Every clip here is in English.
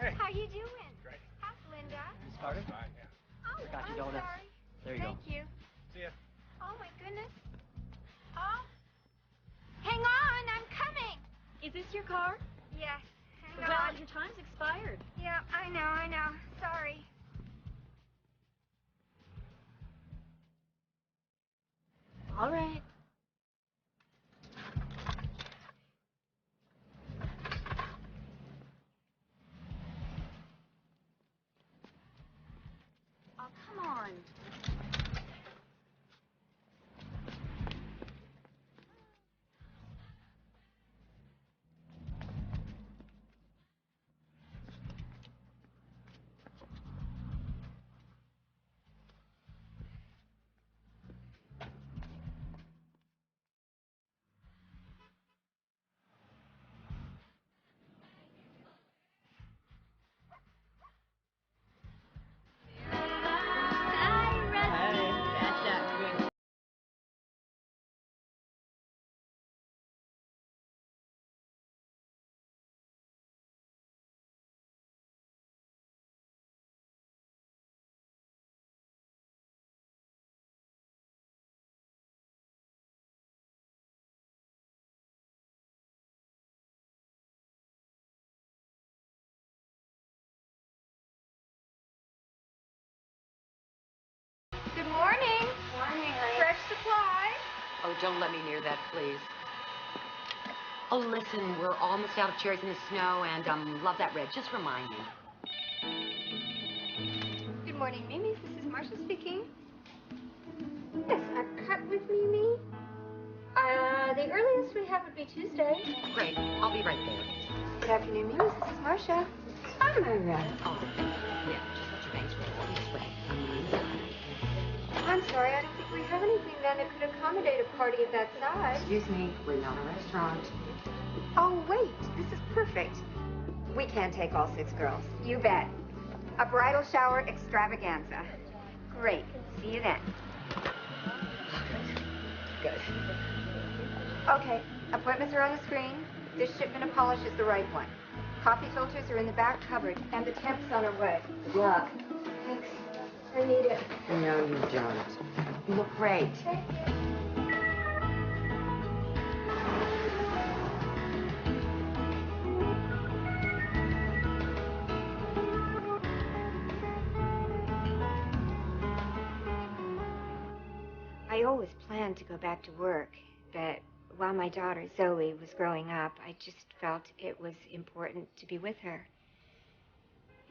Hey. How you doing? Great. How's Linda? Miss Carter? Fine, yeah. Oh, Got your I'm donuts. sorry. There you Thank go. you. See ya. Oh, my goodness. Oh. Hang on, I'm coming. Is this your car? Yes. Hang Well, on. your time's expired. Yeah, I know. Sorry. All right. Oh, come on. Good morning. Morning, Fresh supply. Oh, don't let me near that, please. Oh, listen, we're almost out of cherries in the snow, and love that red. Just remind me. Good morning, Mimi. This is Marcia speaking. Yes, a cut with Mimi. The earliest we have would be Tuesday. Great. I'll be right there. Good afternoon, Mimi. This is Marcia. I'm Myra. Oh, yeah. Just let your bangs roll this way. I'm sorry, I don't think we have anything then that could accommodate a party of that size. Excuse me. We're not a restaurant. Oh, wait. This is perfect. We can take all 6 girls. You bet. A bridal shower extravaganza. Great. See you then. Good. Okay. Appointments are on the screen. This shipment of polish is the right one. Coffee filters are in the back cupboard, and the temp's on her way. Good luck. Thanks. I need it. No, you don't. You look great. Thank you. I always planned to go back to work, but while my daughter Zoe was growing up, I just felt it was important to be with her.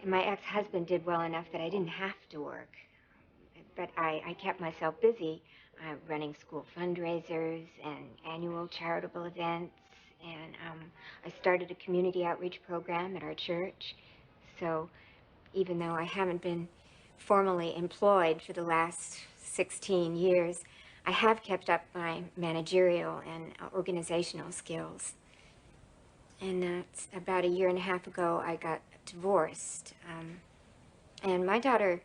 And my ex-husband did well enough that I didn't have to work. But I kept myself busy running school fundraisers and annual charitable events. And I started a community outreach program at our church. So even though I haven't been formally employed for the last 16 years, I have kept up my managerial and organizational skills. And about 1.5 years ago, I got divorced. And my daughter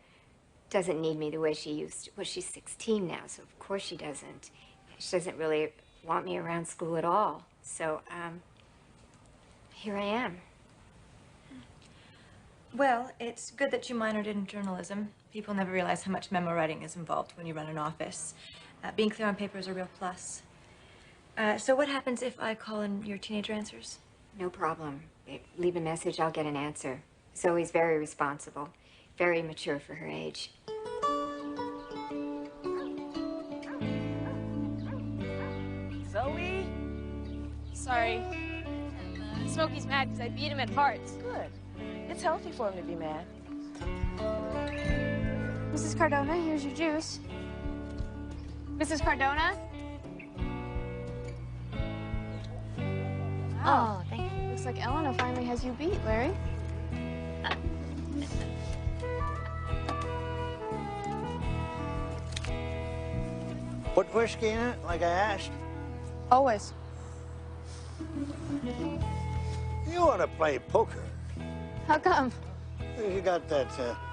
doesn't need me the way she used to. Well, she's 16 now, so of course she doesn't. She doesn't really want me around school at all. So, here I am. Well, it's good that you minored in journalism. People never realize how much memo writing is involved when you run an office. Being clear on paper is a real plus. So what happens if I call in your teenager answers? No problem. Leave a message, I'll get an answer. Zoe's very responsible, very mature for her age. Zoey? Sorry. Smokey's mad because I beat him at hearts. Good. It's healthy for him to be mad. Mrs. Cardona, here's your juice. Mrs. Cardona? Oh, thank you. Looks like Elena finally has you beat, Larry. Put whiskey in it, like I asked? Always. You ought to play poker. How come? You got that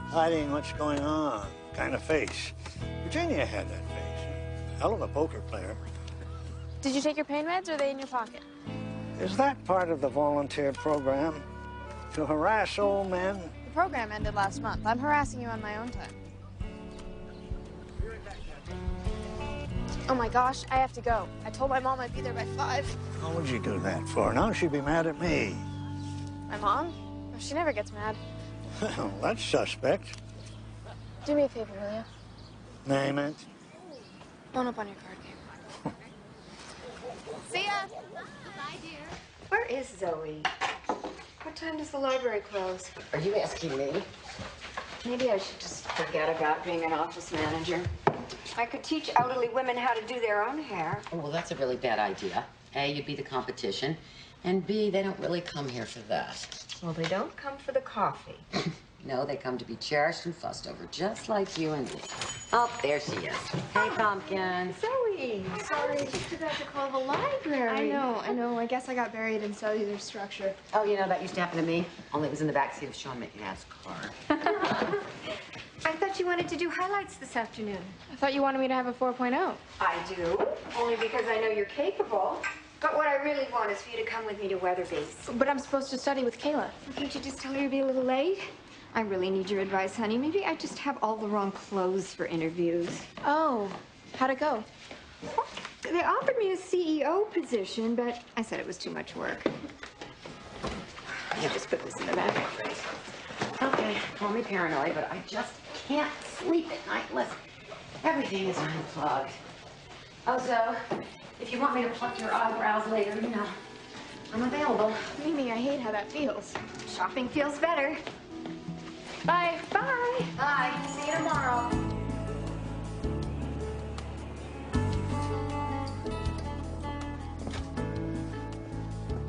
hiding what's going on kind of face. Virginia had that face. Hell of a poker player. Did you take your pain meds or are they in your pocket? Is that part of the volunteer program? To harass old men? The program ended last month. I'm harassing you on my own time. Oh my gosh, I have to go. I told my mom I'd be there by 5. What would you do that for? Now she'd be mad at me. My mom? Oh, she never gets mad. Well, that's suspect. Do me a favor, will you? Name it. Loan up on your card game. See ya! Bye, dear. Where is Zoe? What time does the library close? Are you asking me? Maybe I should just forget about being an office manager. I could teach elderly women how to do their own hair. Oh, well, that's a really bad idea. A, you'd be the competition. And B, they don't really come here for that. Well, they don't come for the coffee. No, they come to be cherished and fussed over, just like you and me. Oh, there she is. Hey, Pumpkin. Zoe, sorry, I was just about to call the library. I know. I guess I got buried in cellular structure. Oh, you know, that used to happen to me. Only it was in the backseat of Sean McNabb's car. I thought you wanted to do highlights this afternoon. I thought you wanted me to have a 4.0. I do, only because I know you're capable. But what I really want is for you to come with me to Weatherby's. But I'm supposed to study with Kayla. Can't you just tell her to be a little late? I really need your advice, honey. Maybe I just have all the wrong clothes for interviews. Oh, how'd it go? They offered me a CEO position, but I said it was too much work. You just put this in the bag. Okay, call me paranoid, but I just can't sleep at night unless everything is unplugged. Oh, so, if you want me to pluck your eyebrows later, you know, I'm available. Mimi, I hate how that feels. Shopping feels better. Bye. Bye. Bye. See you tomorrow.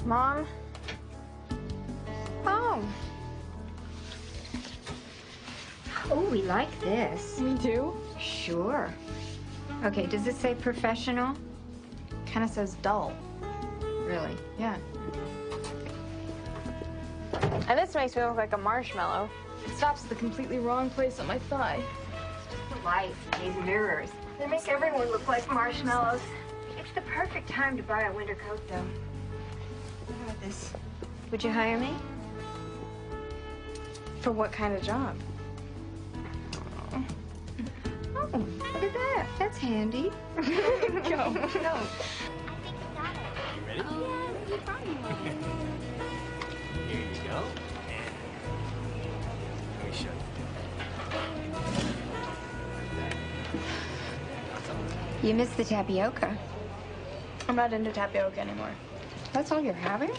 Mom? Oh. Oh, we like this. Me too? Sure. Okay, does it say professional? Kinda says dull. Really? Yeah. And this makes me look like a marshmallow. It stops at the completely wrong place on my thigh. The lights, these mirrors. They make everyone look like marshmallows. It's the perfect time to buy a winter coat, though. How about this? Would you hire me? For what kind of job? Oh, look at that. That's handy. Go. No. Ready? Oh, yeah, you brought me one. Here you go. And let me show you. You missed the tapioca. I'm not into tapioca anymore. That's all you're having?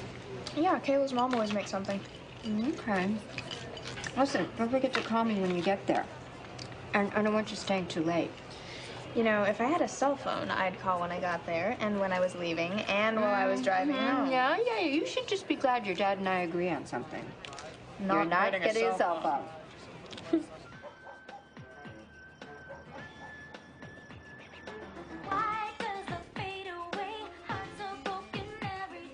Yeah, Kayla's mom always makes something. Okay. Listen, don't forget to call me when you get there. And I don't want you staying too late. You know, if I had a cell phone, I'd call when I got there, and when I was leaving, and while I was driving home. Yeah, you should just be glad your dad and I agree on something. Not You're not getting a getting a cell cell phone. phone.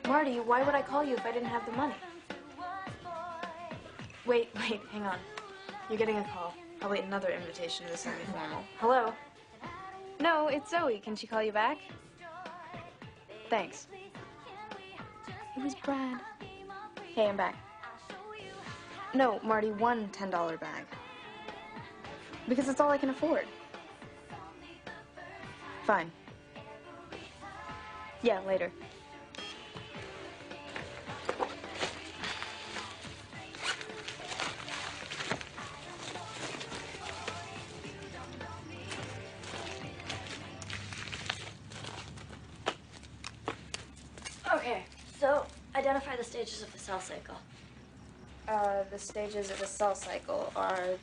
Marty, why would I call you if I didn't have the money? Wait, hang on. You're getting a call. Probably another invitation to the semi-formal. Hello? No, it's Zoe. Can she call you back? Thanks. It was Brad. Hey, I'm back. No, Marty, one $10 bag. Because it's all I can afford. Fine. Yeah, later. Okay, so identify the stages of the cell cycle. The stages of the cell cycle are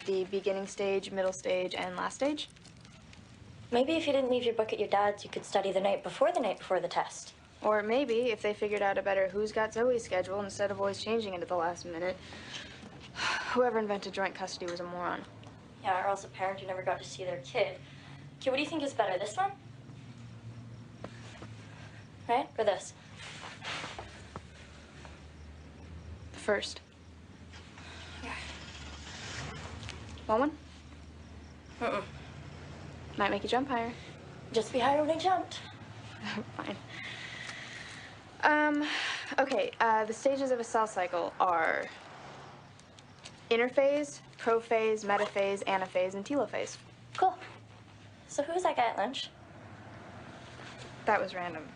the beginning stage, middle stage, and last stage. Maybe if you didn't leave your book at your dad's, you could study the night before the test. Or maybe if they figured out a better Who's Got Zoe schedule instead of always changing it at the last minute. Whoever invented joint custody was a moron. Yeah, or else a parent who never got to see their kid. Okay, what do you think is better, this one? Right? Or this? The first. Want one? Mm-mm. Might make you jump higher. Just be higher when I jumped. Fine. Okay, the stages of a cell cycle are interphase, prophase, metaphase, anaphase, and telophase. Cool. So who's that guy at lunch? That was random.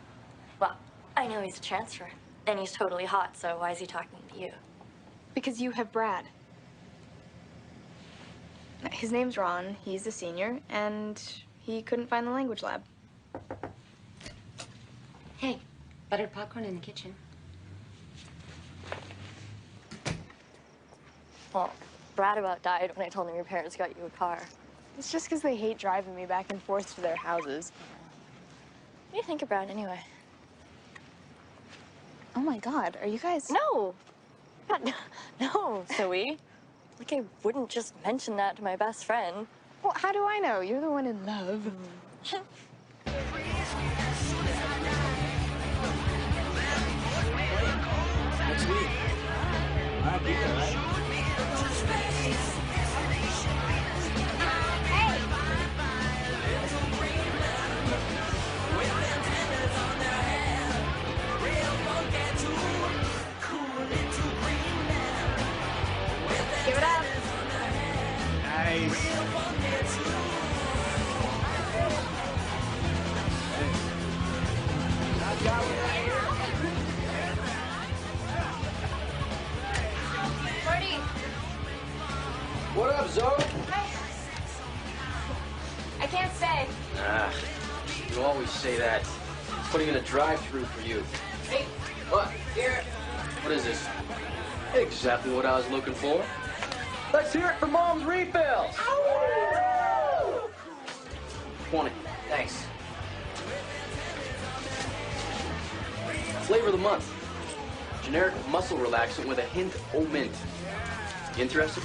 Well, I know he's a transfer, and he's totally hot, so why is he talking to you? Because you have Brad. His name's Ron, he's the senior, and he couldn't find the language lab. Hey, buttered popcorn in the kitchen. Well, Brad about died when I told him your parents got you a car. It's just because they hate driving me back and forth to their houses. What do you think of Brad, anyway? Oh my God, are you guys... No! God, no, Zoey. Like, I wouldn't just mention that to my best friend. Well, how do I know? You're the one in love. Next week. I'll be there, right? Give it up. Nice. Marty. What up, Zoey? I can't stay. Ah, you always say that. Putting in a drive-through for you. Hey, what? Here. What is this? Exactly what I was looking for. Let's hear it for Mom's refills. 20. Thanks. Flavor of the month. Generic muscle relaxant with a hint of mint. You interested?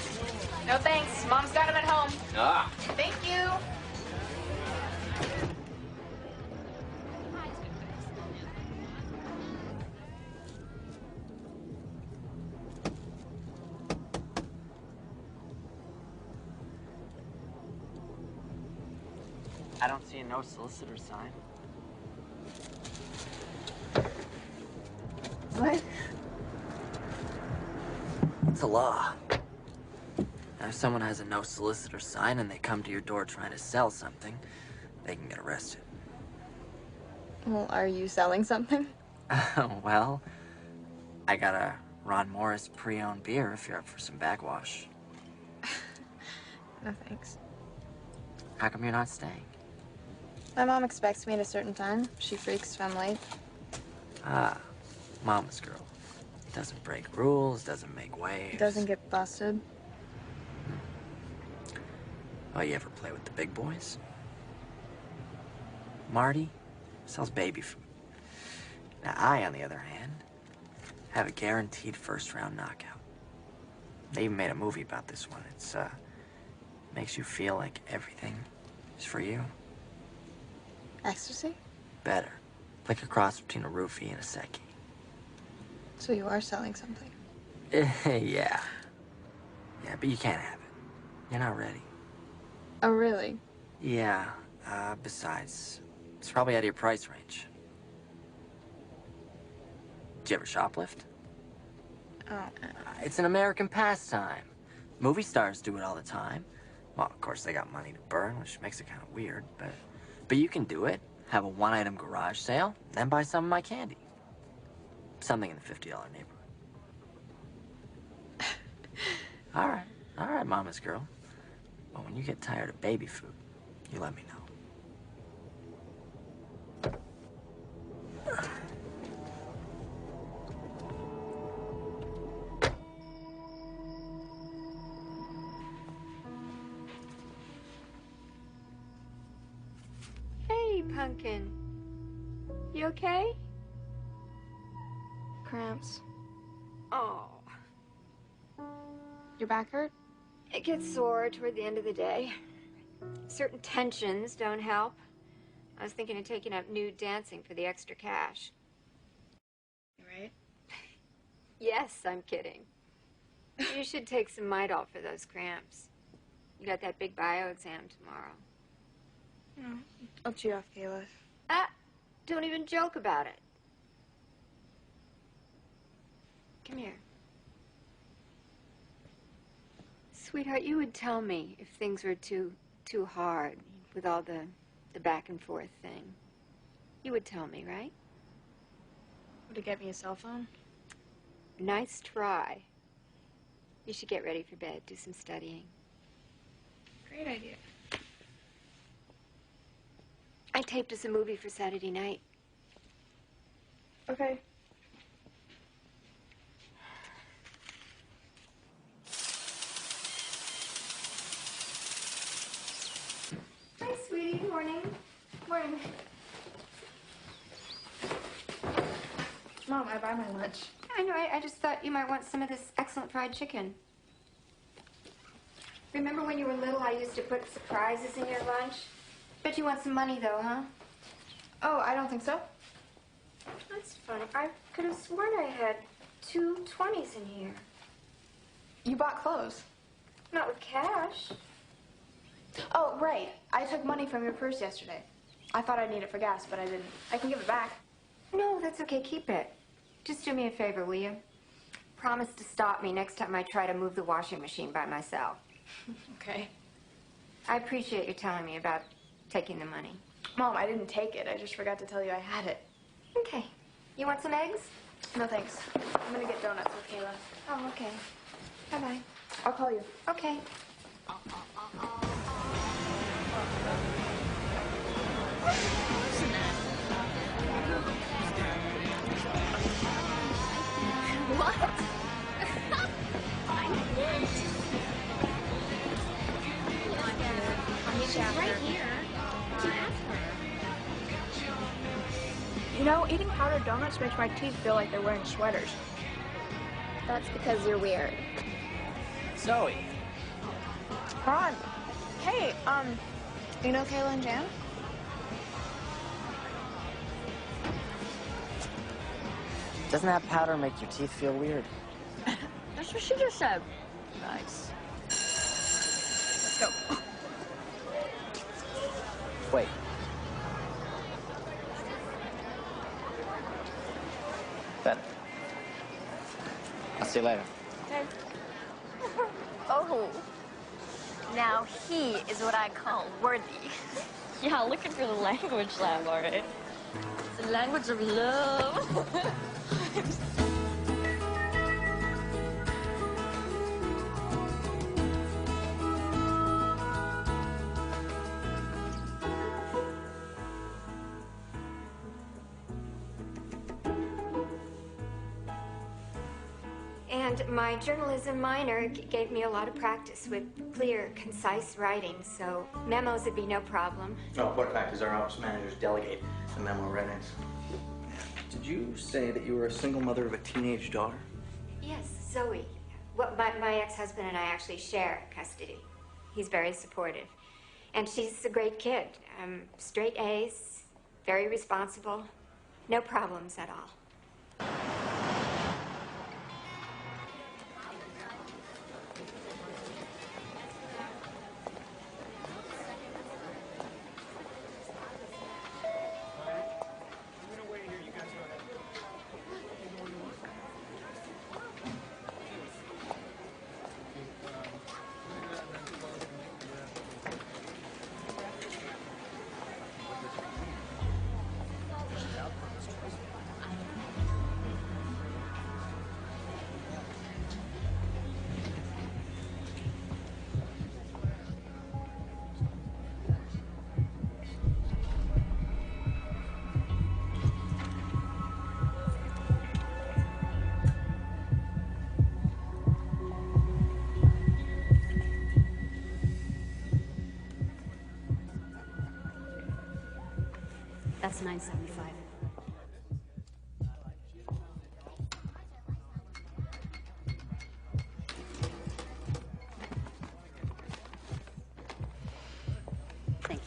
No thanks. Mom's got him at home. Ah. Thank you. I don't see a no solicitor sign. What? It's a law. Now, if someone has a no solicitor sign and they come to your door trying to sell something, they can get arrested. Well, are you selling something? Well, I got a Ron Morris pre-owned beer if you're up for some backwash. No thanks. How come you're not staying? My mom expects me at a certain time. She freaks if I'm late. Ah, mama's girl. Doesn't break rules, doesn't make waves. Doesn't get busted. Oh, you ever play with the big boys? Marty sells baby food. Now, I, on the other hand, have a guaranteed first-round knockout. They even made a movie about this one. It's, makes you feel like everything is for you. Ecstasy? Better. Like a cross between a roofie and a Seki. So you are selling something? Yeah. Yeah, but you can't have it. You're not ready. Oh, really? Yeah. Besides, it's probably out of your price range. Did you ever shoplift? Oh. It's an American pastime. Movie stars do it all the time. Well, of course, they got money to burn, which makes it kind of weird, but you can do it. Have a one-item garage sale, then buy some of my candy. Something in the $50 neighborhood. All right, mama's girl. But when you get tired of baby food, you let me know. Hey, Pumpkin. You okay? Cramps. Oh. Your back hurt? It gets sore toward the end of the day. Certain tensions don't help. I was thinking of taking up nude dancing for the extra cash. Right? Yes, I'm kidding. You should take some Midol for those cramps. You got that big bio exam tomorrow. No, I'll cheat off Kayla. Ah, don't even joke about it. Come here. Sweetheart, you would tell me if things were too hard with all the back and forth thing. You would tell me, right? Would it get me a cell phone? Nice try. You should get ready for bed, do some studying. Great idea. I taped us a movie for Saturday night. Okay. Hi, sweetie. Morning. Morning. Mom, I buy my lunch. I know. I just thought you might want some of this excellent fried chicken. Remember when you were little, I used to put surprises in your lunch? Bet you want some money, though, huh? Oh, I don't think so. That's funny. I could have sworn I had 2 20s in here. You bought clothes. Not with cash. Oh, right. I took money from your purse yesterday. I thought I'd need it for gas, but I didn't. I can give it back. No, that's okay. Keep it. Just do me a favor, will you? Promise to stop me next time I try to move the washing machine by myself. Okay. I appreciate you telling me about taking the money. Mom, I didn't take it. I just forgot to tell you I had it. Okay. You want some eggs? No, thanks. I'm gonna get donuts with Kayla. Oh, okay. Bye-bye. I'll call you. Okay. What? She's right here. You asked her. You know, eating powdered donuts makes my teeth feel like they're wearing sweaters. That's because you're weird. Zoey. Ron. Hey, you know Kayla and Jan? Doesn't that powder make your teeth feel weird? That's what she just said. Nice. Let's go. Wait. Ben. I'll see you later. Okay. Oh. Now he is what I call worthy. Yeah, looking for the language lab, all right. The language of love. And my journalism minor gave me a lot of practice with clear, concise writing, so memos would be no problem. Oh, what fact is our office managers delegate the memo writings? Did you say that you were a single mother of a teenage daughter? Yes, Zoey. Well, my ex-husband and I actually share custody. He's very supportive. And she's a great kid. Straight A's, very responsible, no problems at all. That's $9.75. Thank you.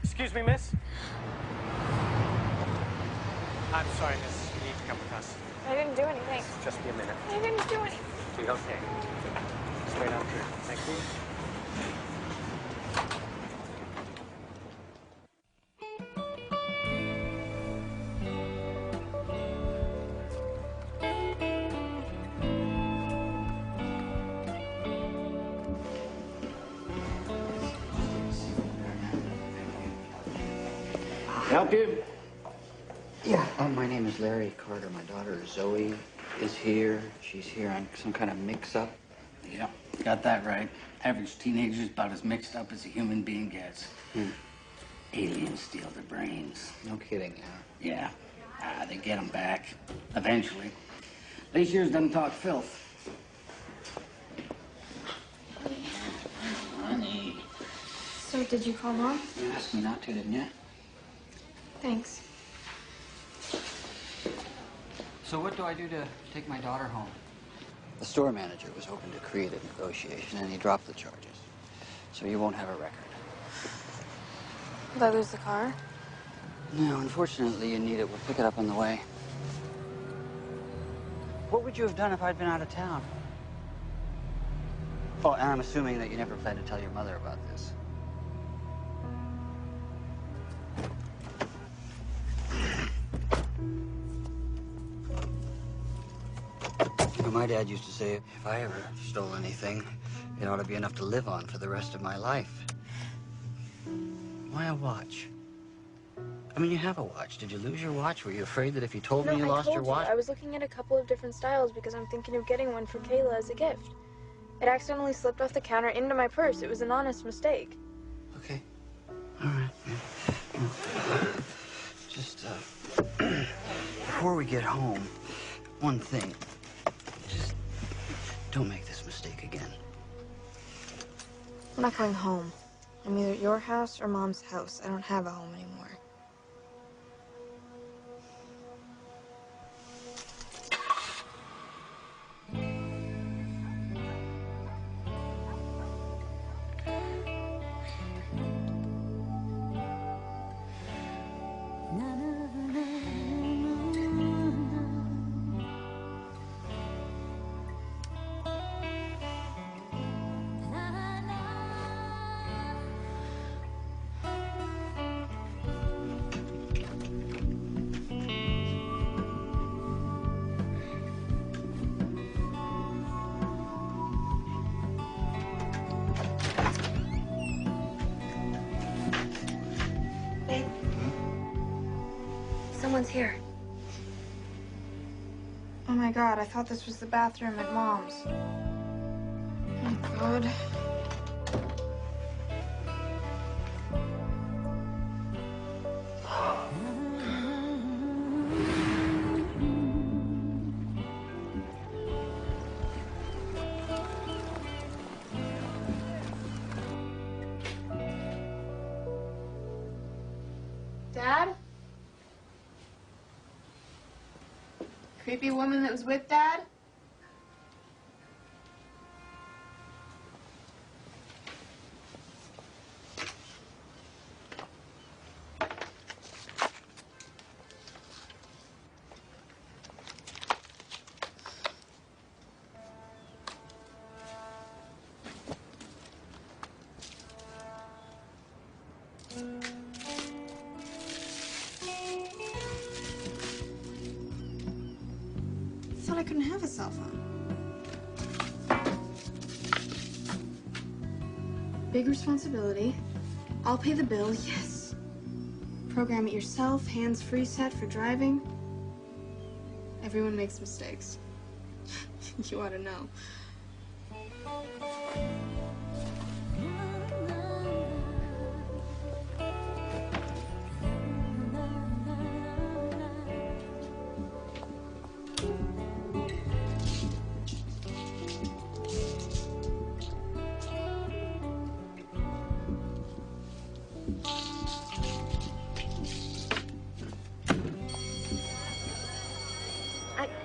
Excuse me, miss? I'm sorry, miss. You need to come with us. I didn't do anything. Just be a minute. I didn't do anything. Be okay. Straight out here. Thank you. Help you? Yeah, my name is Larry Carter. My daughter Zoey is here. She's here on some kind of mix-up. Yeah, got that right. Average teenager's about as mixed up as a human being gets. Aliens steal their brains. No kidding, huh? Yeah. They get them back. Eventually. These years doesn't talk filth. Honey. So, did you call Mom? You asked me not to, didn't you? Thanks. So what do I do to take my daughter home? The store manager was hoping to create a negotiation, and he dropped the charges. So you won't have a record. Did I lose the car? No, unfortunately, you need it. We'll pick it up on the way. What would you have done if I'd been out of town? Oh, and I'm assuming that you never planned to tell your mother about this. You know, my dad used to say, if I ever stole anything, it ought to be enough to live on for the rest of my life. Why a watch? I mean, you have a watch. Did you lose your watch? Were you afraid that if you told me you lost your watch? I was looking at a couple of different styles because I'm thinking of getting one for Kayla as a gift. It accidentally slipped off the counter into my purse. It was an honest mistake. Okay. All right. Yeah. Just, before we get home, one thing. Just don't make this mistake again. I'm not going home. I'm either at your house or Mom's house. I don't have a home anymore. Someone's here. Oh my God, I thought this was the bathroom at Mom's. Oh God. Dad? Creepy woman that was with Dad? I thought I couldn't have a cell phone. Big responsibility. I'll pay the bill, yes. Program it yourself, hands-free set for driving. Everyone makes mistakes. You ought to know.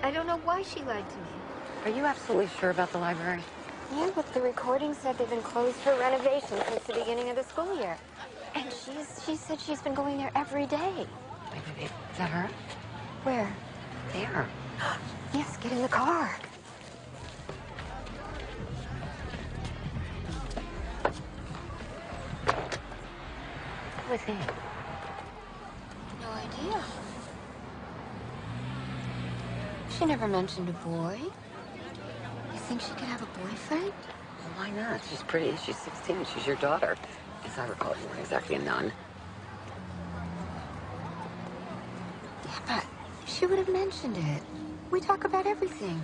I don't know why she lied to me. Are you absolutely sure about the library? Yeah, but the recording said they've been closed for renovation since the beginning of the school year. And she said she's been going there every day. Wait, is that her? Where? There. Yes, get in the car. Who was he? No idea. She never mentioned a boy. You think she could have a boyfriend? Well, why not? She's pretty. She's 16. She's your daughter. As I recall, you weren't exactly a nun. Yeah, but she would have mentioned it. We talk about everything.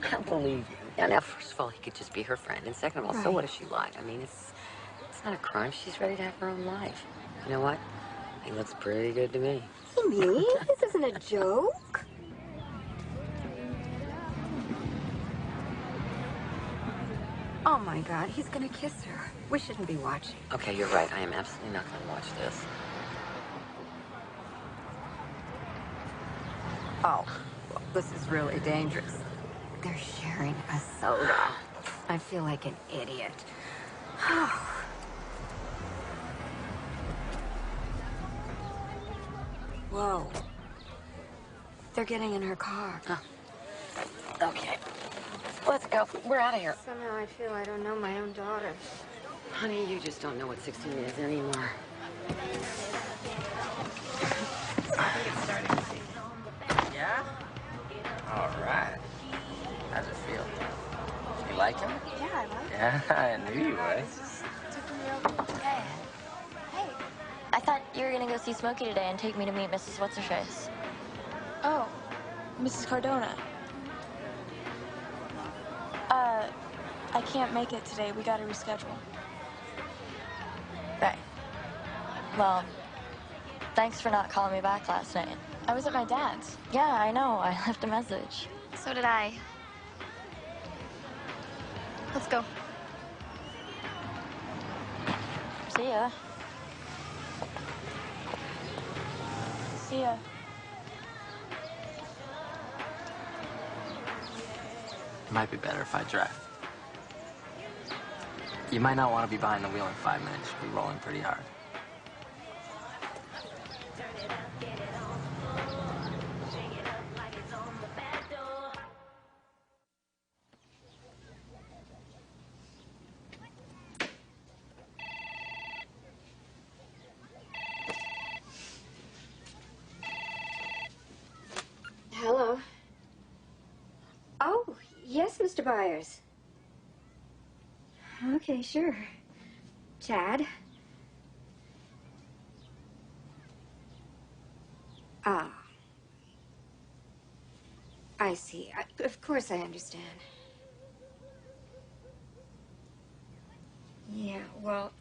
I don't believe you. Yeah, now, first of all, he could just be her friend. And second of all, so Right. what if she lied? I mean, it's not a crime. She's ready to have her own life. You know what? He looks pretty good to me. Me? This isn't a joke. Oh my God, he's gonna kiss her. We shouldn't be watching. Okay, you're right. I am absolutely not going to watch this. Oh, well, this is really dangerous. They're sharing a soda. I feel like an idiot. Whoa. They're getting in her car. Huh. Okay. Let's go. We're out of here. Somehow I feel I don't know my own daughter. Honey, you just don't know what 16 is anymore. Yeah? All right. How's it feel? You like him? Yeah, I like it. Yeah, I knew you would. Hey. Hey. I thought you were gonna go see Smokey today and take me to meet Mrs. What's-Her-Face. Oh, Mrs. Cardona. I can't make it today. We gotta reschedule. Right. Well, thanks for not calling me back last night. I was at my dad's. Yeah, I know. I left a message. So did I. Let's go. See ya. See ya. Might be better if I drive. You might not want to be behind the wheel in 5 minutes. You'll be rolling pretty hard. Hello. Oh, yes, Mr. Byers. Okay, sure. Chad? Ah. I see. Of course I understand. Yeah, well,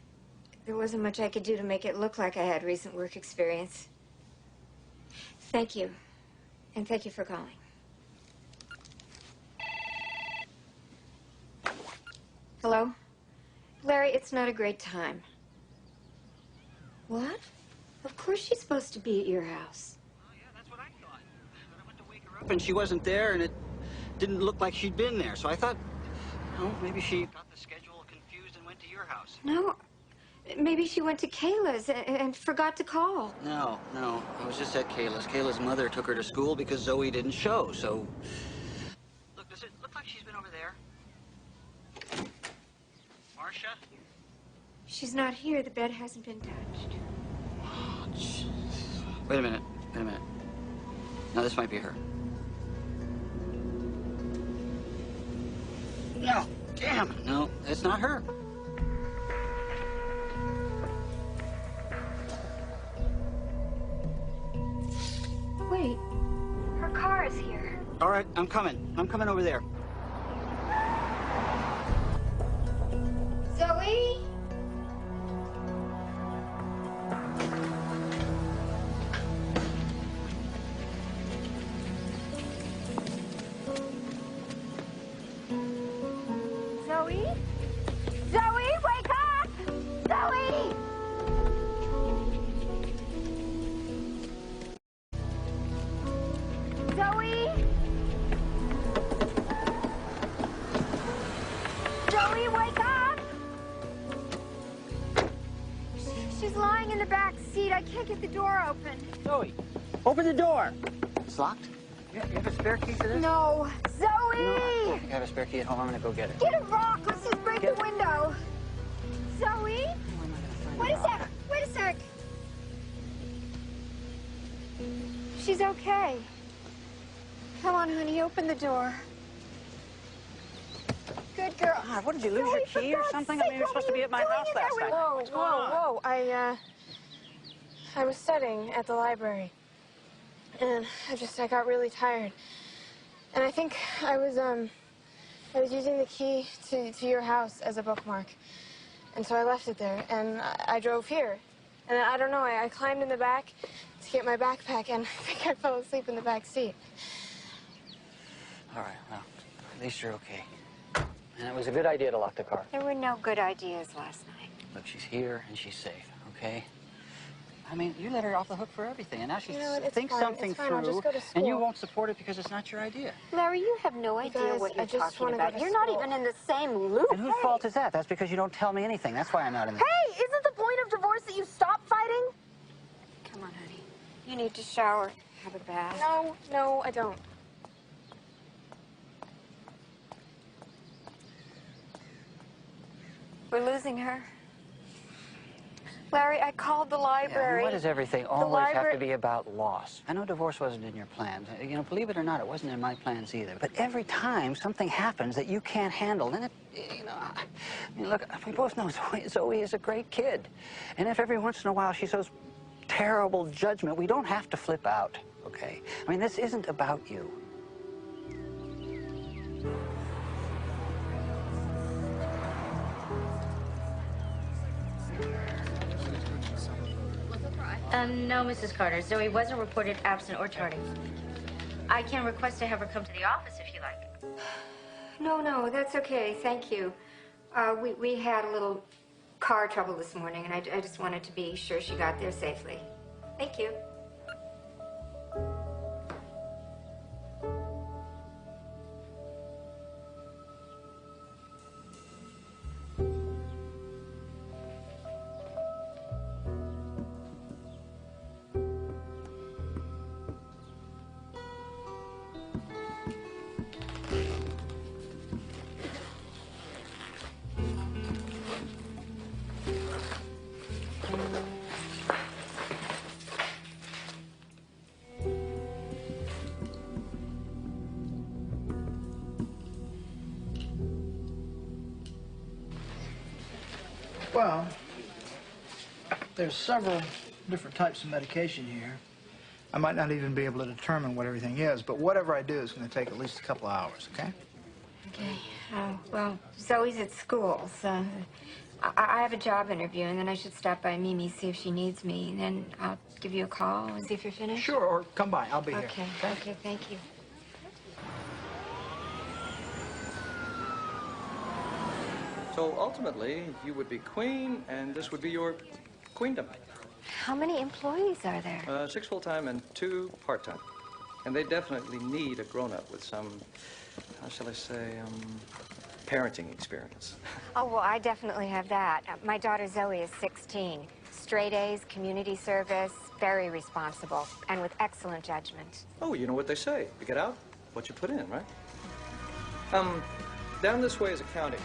there wasn't much I could do to make it look like I had recent work experience. Thank you. And thank you for calling. Hello? Larry, it's not a great time. What? Of course she's supposed to be at your house. And she wasn't there, and it didn't look like she'd been there. So I thought, oh, maybe she got the schedule confused and went to your house. No. Maybe she went to Kayla's and forgot to call. No. I was just at Kayla's. Kayla's mother took her to school because Zoe didn't show, so... Look, does it look like she's been over there? Marcia? She's not here. The bed hasn't been touched. Oh, jeez. Wait a minute. Now, this might be her. No, damn. No, it's not her. Wait. Her car is here. All right, I'm coming. I'm coming over there. Zoe? Zoe? Zoe, wake up! Zoe! Zoe? Zoe, wake up! She's lying in the back seat. I can't get the door open. Zoe, open the door. It's locked? You have a spare key for this? No. Zoey! You know, I think I have a spare key at home. I'm gonna go get it. Get a rock. Let's just break the window. Zoey? Wait a sec. Wait a sec. She's okay. Come on, honey. Open the door. Good girl. God, what, did you lose your key or something? I mean, you were supposed to be at my house last night. Whoa, What's going on? whoa, whoa. I was studying at the library. And I got really tired. And I think I was using the key to your house as a bookmark. And so I left it there, and I drove here. And I don't know, I climbed in the back to get my backpack, and I think I fell asleep in the back seat. All right, well, at least you're okay. And it was a good idea to lock the car. There were no good ideas last night. Look, she's here and she's safe, okay? I mean, you let her off the hook for everything, and now she thinks something I'll just through, go to school. and you won't support it because it's not your idea. Larry, you have no idea guys, what you're I just talking wanna go about. to You're not school. even in the same loop. And whose fault is that? That's because you don't tell me anything. That's why I'm not in the... Hey, isn't the point of divorce that you stop fighting? Come on, honey. You need to shower. Have a bath. No, I don't. We're losing her. Larry, I called the library. Yeah, why does everything always have to be about loss? I know divorce wasn't in your plans. You know, believe it or not, it wasn't in my plans either. But every time something happens that you can't handle, then it, you know, I mean, look, we both know Zoe is a great kid. And if every once in a while she shows terrible judgment, we don't have to flip out, okay? I mean, this isn't about you. No, Mrs. Carter. Zoe wasn't reported absent or tardy. I can request to have her come to the office if you like. No, that's okay. Thank you. We had a little car trouble this morning, and I just wanted to be sure she got there safely. Thank you. Well, there's several different types of medication here. I might not even be able to determine what everything is, but whatever I do is going to take at least a couple of hours, okay? Okay. Well, Zoe's at school, so I have a job interview, and then I should stop by Mimi, see if she needs me, and then I'll give you a call and see if you're finished. Sure, or come by. I'll be here. Okay, thank you. So ultimately, you would be queen, and this would be your queendom. How many employees are there? 6 full-time and 2 part-time. And they definitely need a grown-up with some, how shall I say, parenting experience. Oh, well, I definitely have that. My daughter Zoe is 16. Straight A's, community service, very responsible, and with excellent judgment. Oh, you know what they say. You get out what you put in, right? Down this way is accounting.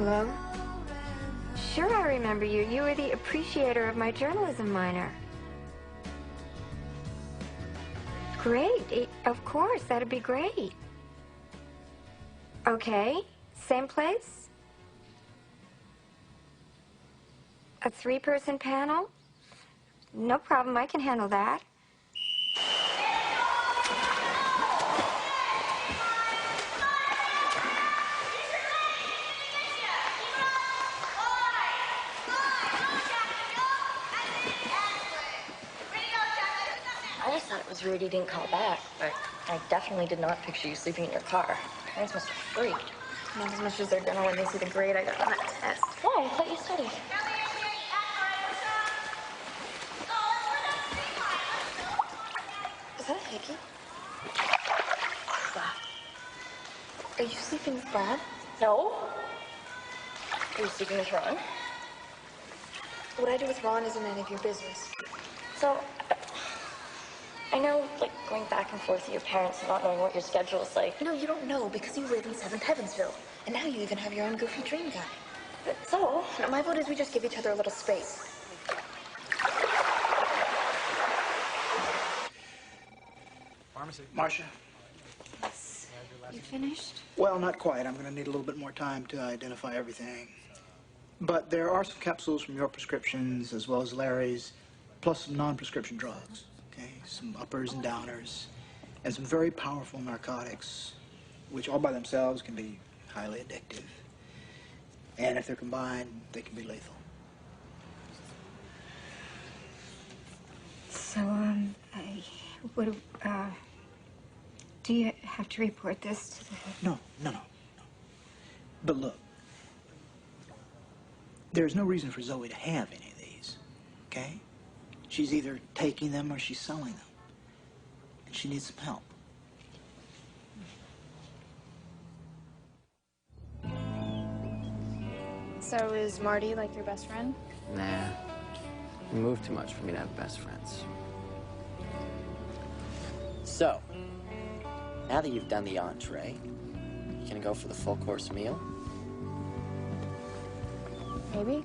Hello? Sure, I remember you. You were the appreciator of my journalism minor. Great. Of course, that'd be great. Okay. Same place? A 3-person panel? No problem. I can handle that. I just thought it was rude you didn't call back, but I definitely did not picture you sleeping in your car. Parents must have freaked. Not as much as they're gonna when they see the grade I got on that test. Why? I thought you studied. Is that a hickey? Crap. Are you sleeping with Brad? No. Are you sleeping with Ron? What I do with Ron isn't any of your business. So, I know, like, going back and forth with your parents and not knowing what your schedule is like. No, you don't know because you live in 7th Heavensville. And now you even have your own goofy dream guy. But so, No, my vote is we just give each other a little space. Pharmacy. Marcia? Yes. You finished? Well, not quite. I'm going to need a little bit more time to identify everything. But there are some capsules from your prescriptions as well as Larry's, plus some non-prescription drugs. Okay, some uppers and downers, and some very powerful narcotics, which all by themselves can be highly addictive. And if they're combined, they can be lethal. So, do you have to report this to the... No. But look, there's no reason for Zoe to have any of these, okay? She's either taking them or she's selling them. And she needs some help. So is Marty like your best friend? Nah. You move too much for me to have best friends. So, now that you've done the entree, you gonna go for the full course meal? Maybe.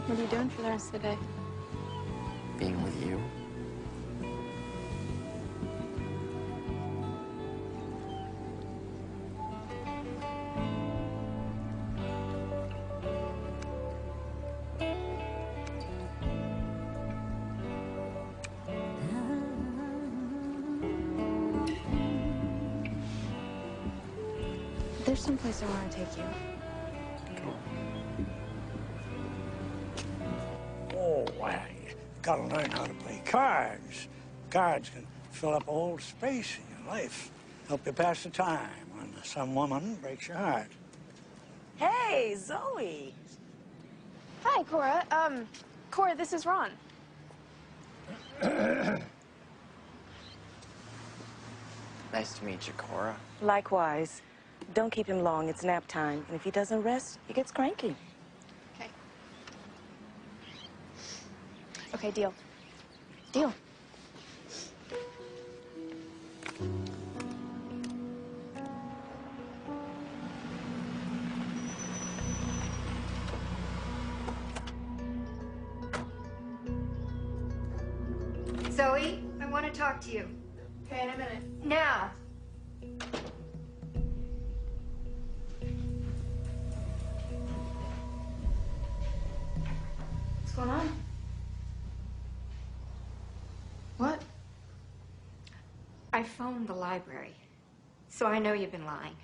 What are you doing for the rest of the day? Being with you. There's someplace I want to take you. Oh, well, you gotta learn how to play cards. Cards can fill up a whole space in your life. Help you pass the time when some woman breaks your heart. Hey, Zoe. Hi, Cora. Cora, this is Ron. Nice to meet you, Cora. Likewise. Don't keep him long. It's nap time. And if he doesn't rest, he gets cranky. Okay. Okay, deal. Deal. Zoe, I want to talk to you. Okay, in a minute. Now. What's going on? What? I phoned the library, so I know you've been lying.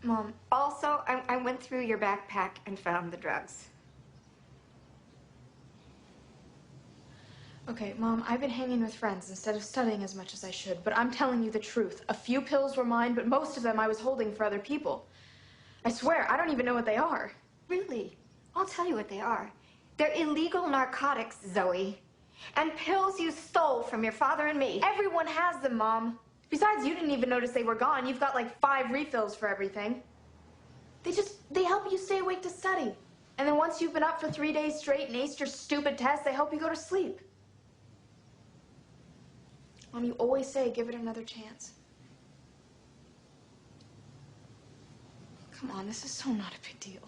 Mom. Also, I went through your backpack and found the drugs. Okay, Mom, I've been hanging with friends instead of studying as much as I should, but I'm telling you the truth. A few pills were mine, but most of them I was holding for other people. I swear, I don't even know what they are. Really? I'll tell you what they are. They're illegal narcotics, Zoe. And pills you stole from your father and me. Everyone has them, Mom. Besides, you didn't even notice they were gone. You've got like 5 refills for everything. They help you stay awake to study. And then once you've been up for 3 days straight and aced your stupid test, they help you go to sleep. Mom, you always say, give it another chance. Come on, this is so not a big deal.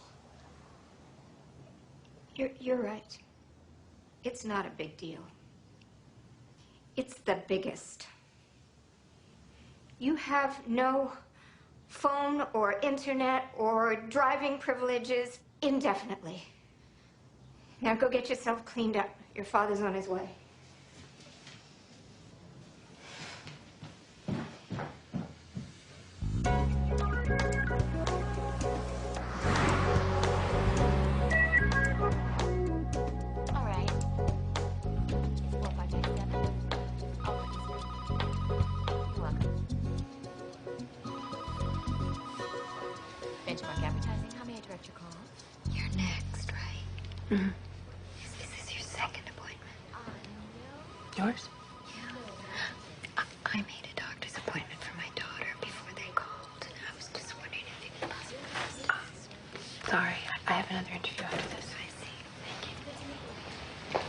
You're right. It's not a big deal. It's the biggest. You have no phone or internet or driving privileges indefinitely. Now go get yourself cleaned up. Your father's on his way. Benchmark advertising. How may I direct your call? You're next, right? Mm-hmm. Is this your second appointment? Yours? I made a doctor's appointment for my daughter before they called, and I was just wondering if you could possibly... Sorry, I have another interview after this. I see. Thank you.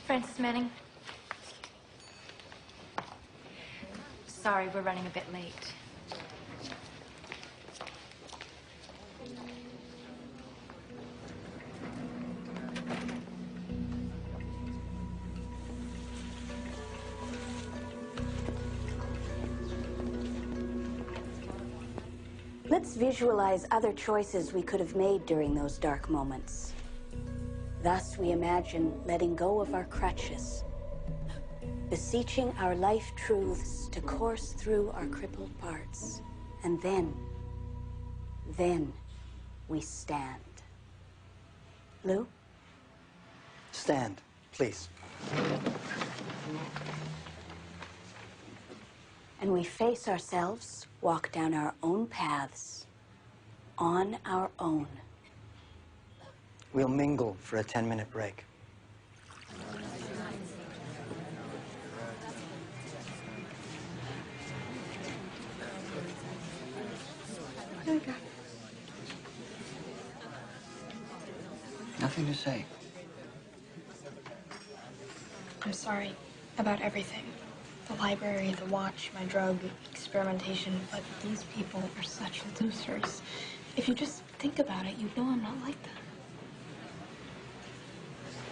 Francis Manning. Sorry, we're running a bit late. Let's visualize other choices we could have made during those dark moments. Thus, we imagine letting go of our crutches, beseeching our life truths to course through our crippled parts. And then we stand. Lou? Stand, please. And we face ourselves, walk down our own paths, on our own. We'll mingle for a 10-minute break. There you go. Nothing to say. I'm sorry about everything. The library, the watch, my drug, experimentation, but these people are such losers. If you just think about it, you know I'm not like them.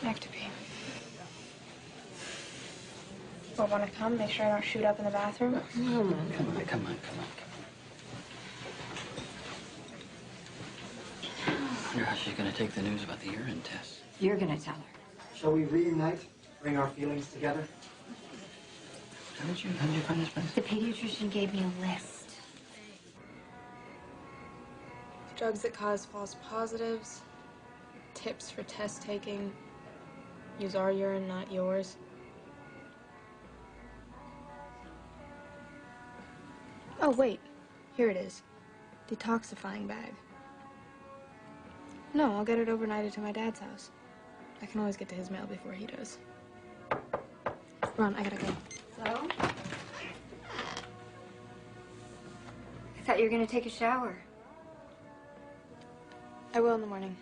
Back to pee. Well, want to come? Make sure I don't shoot up in the bathroom? Come on. I wonder how she's going to take the news about the urine test. You're gonna tell her. Shall we reunite? Bring our feelings together? How did you find this place? The pediatrician gave me a list. Drugs that cause false positives, tips for test taking, use our urine, not yours. Oh, wait. Here it is. Detoxifying bag. No, I'll get it overnighted to my dad's house. I can always get to his mail before he does. Run, I gotta go. So? I thought you were gonna take a shower. I will in the morning.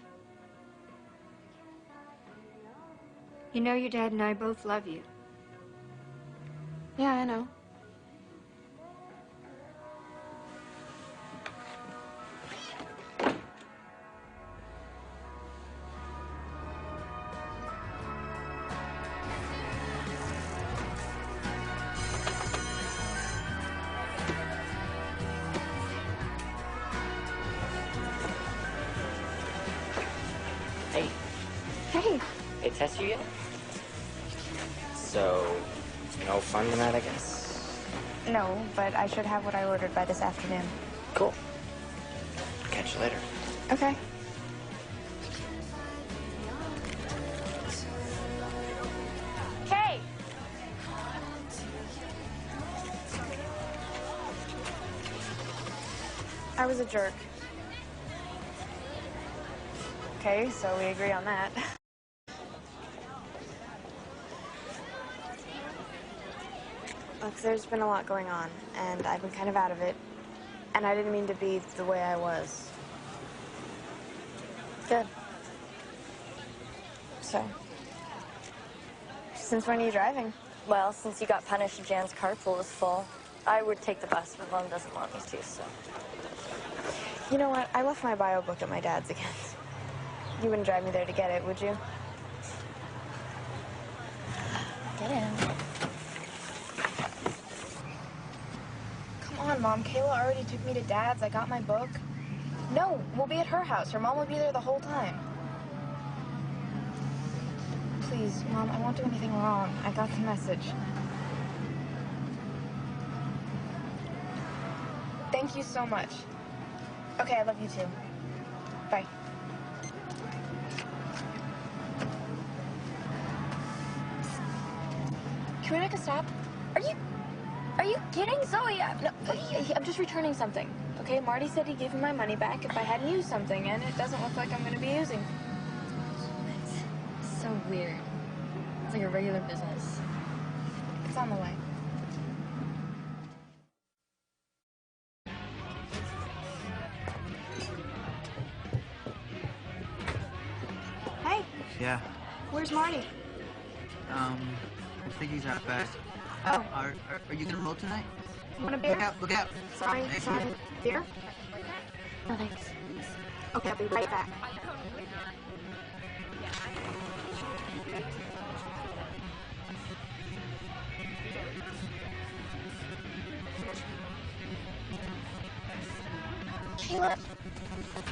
You know your dad and I both love you. Yeah, I know. Hey. Hey. They test you yet? So, no fun tonight, I guess? No, but I should have what I ordered by this afternoon. Cool. Catch you later. Okay. Kay! I was a jerk. Okay, so we agree on that. Look, there's been a lot going on, and I've been kind of out of it. And I didn't mean to be the way I was. Good. So, since when are you driving? Well, since you got punished, Jan's carpool was full. I would take the bus, but Mom doesn't want me to, so. You know what? I left my bio book at my dad's again. You wouldn't drive me there to get it, would you? Get in. Come on, Mom. Kayla already took me to Dad's. I got my book. No, we'll be at her house. Her mom will be there the whole time. Please, Mom, I won't do anything wrong. I got the message. Thank you so much. Okay, I love you too. Bye. Can we make a stop? Are you kidding, Zoey? No, I'm just returning something. Okay, Marty said he'd give me my money back if I hadn't used something, and it doesn't look like I'm going to be using. It's so weird. It's like a regular business. It's on the way. Hey, Yeah. where's Marty? I think he's out back. Oh. Are you gonna roll tonight? You want a beer? Look out, look out. Sorry, Hey. sorry. Beer? No, thanks. Okay, I'll be right back.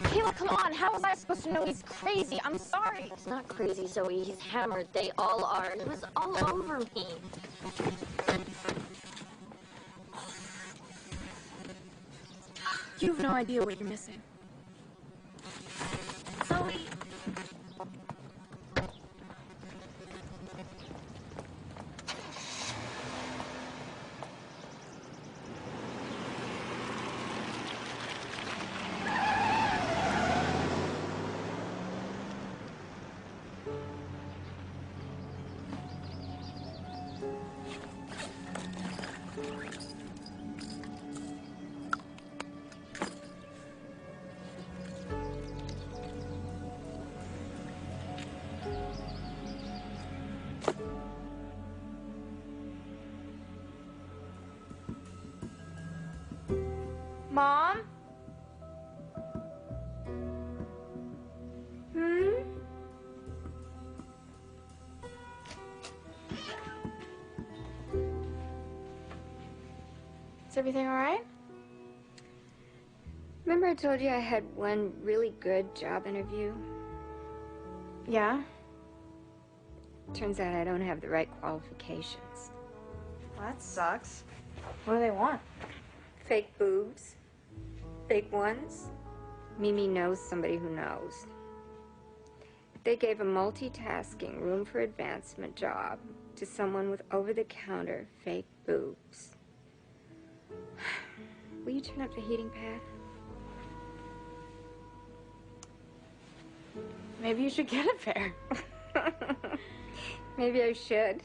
Kayla, come on. How was I supposed to know he's crazy? I'm sorry. He's not crazy, Zoey. He's hammered. They all are. And it was all over me. You have no idea what you're missing. Zoey. Mom? Is everything all right? Remember I told you I had one really good job interview? Yeah? Turns out I don't have the right qualifications. Well, that sucks. What do they want? Fake boobs. Fake ones. Mimi knows somebody who knows. They gave a multitasking room for advancement job to someone with over-the-counter fake boobs. Will you turn up the heating pad? Maybe you should get a pair. Maybe I should.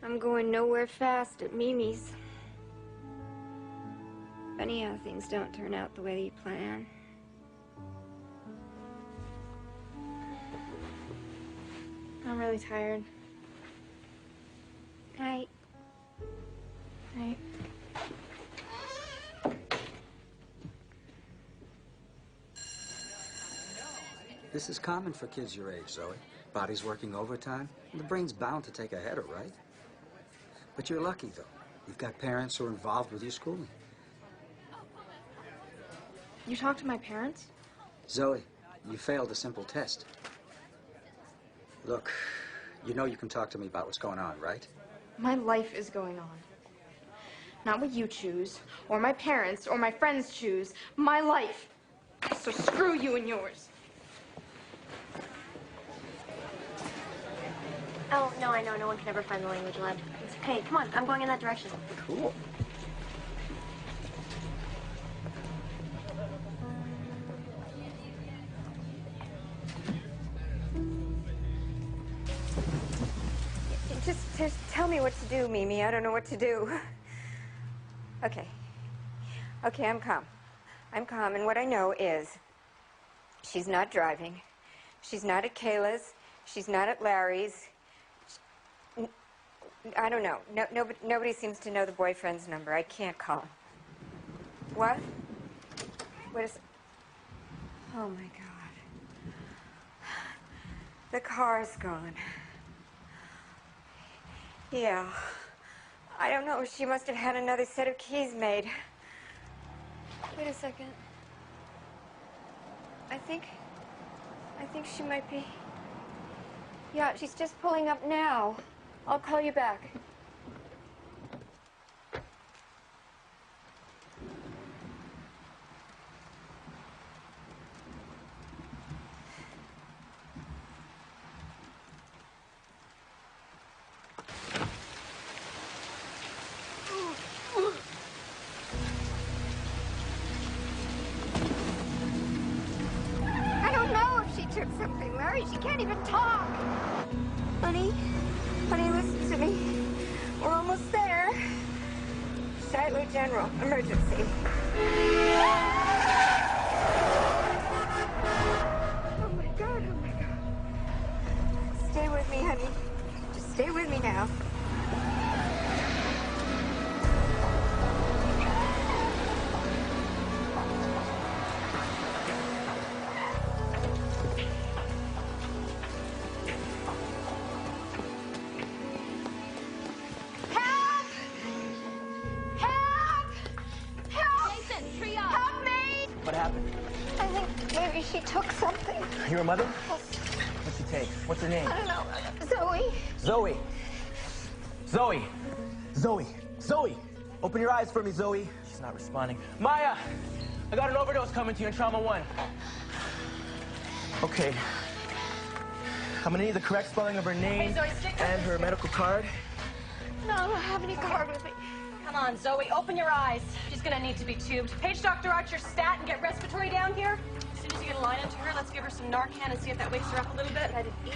I'm going nowhere fast at Mimi's. Funny how things don't turn out the way you plan. I'm really tired. Night. Night. This is common for kids your age, Zoey. Body's working overtime, and the brain's bound to take a header, right? But you're lucky, though. You've got parents who are involved with your schooling. You talked to my parents? Zoey, you failed a simple test. Look, you know you can talk to me about what's going on, right? My life is going on. Not what you choose, or my parents, or my friends choose. My life. So screw you and yours. Oh, no, I know. No one can ever find the language lab. It's okay. Come on. I'm going in that direction. Cool. Just tell me what to do, Mimi. I don't know what to do. Okay. Okay, I'm calm. I'm calm, and what I know is she's not driving. She's not at Kayla's. She's not at Larry's. I don't know. Nobody seems to know the boyfriend's number. I can't call him. What? What is... Oh, my God. The car's gone. Yeah. I don't know. She must have had another set of keys made. Wait a second. I think she might be... Yeah, she's just pulling up now. I'll call you back. I don't know if she took something, Larry. She can't even talk. Honey, listen to me. We're almost there. Sadly, General, emergency. Oh my God. Stay with me, honey. Just stay with me now. What happened? I think maybe she took something. Your mother? Yes. What'd she take? What's her name? I don't know. Zoey. Zoey. Zoey. Zoey. Zoey. Open your eyes for me, Zoey. She's not responding. Maya, I got an overdose coming to you in Trauma 1. Okay. I'm gonna need the correct spelling of her name and her medical card. No, I don't have any card with me. Come on, Zoe, open your eyes. She's gonna need to be tubed. Page Dr. Archer's stat and get respiratory down here. As soon as you get a line into her, let's give her some Narcan and see if that wakes her up a little bit. Got an 18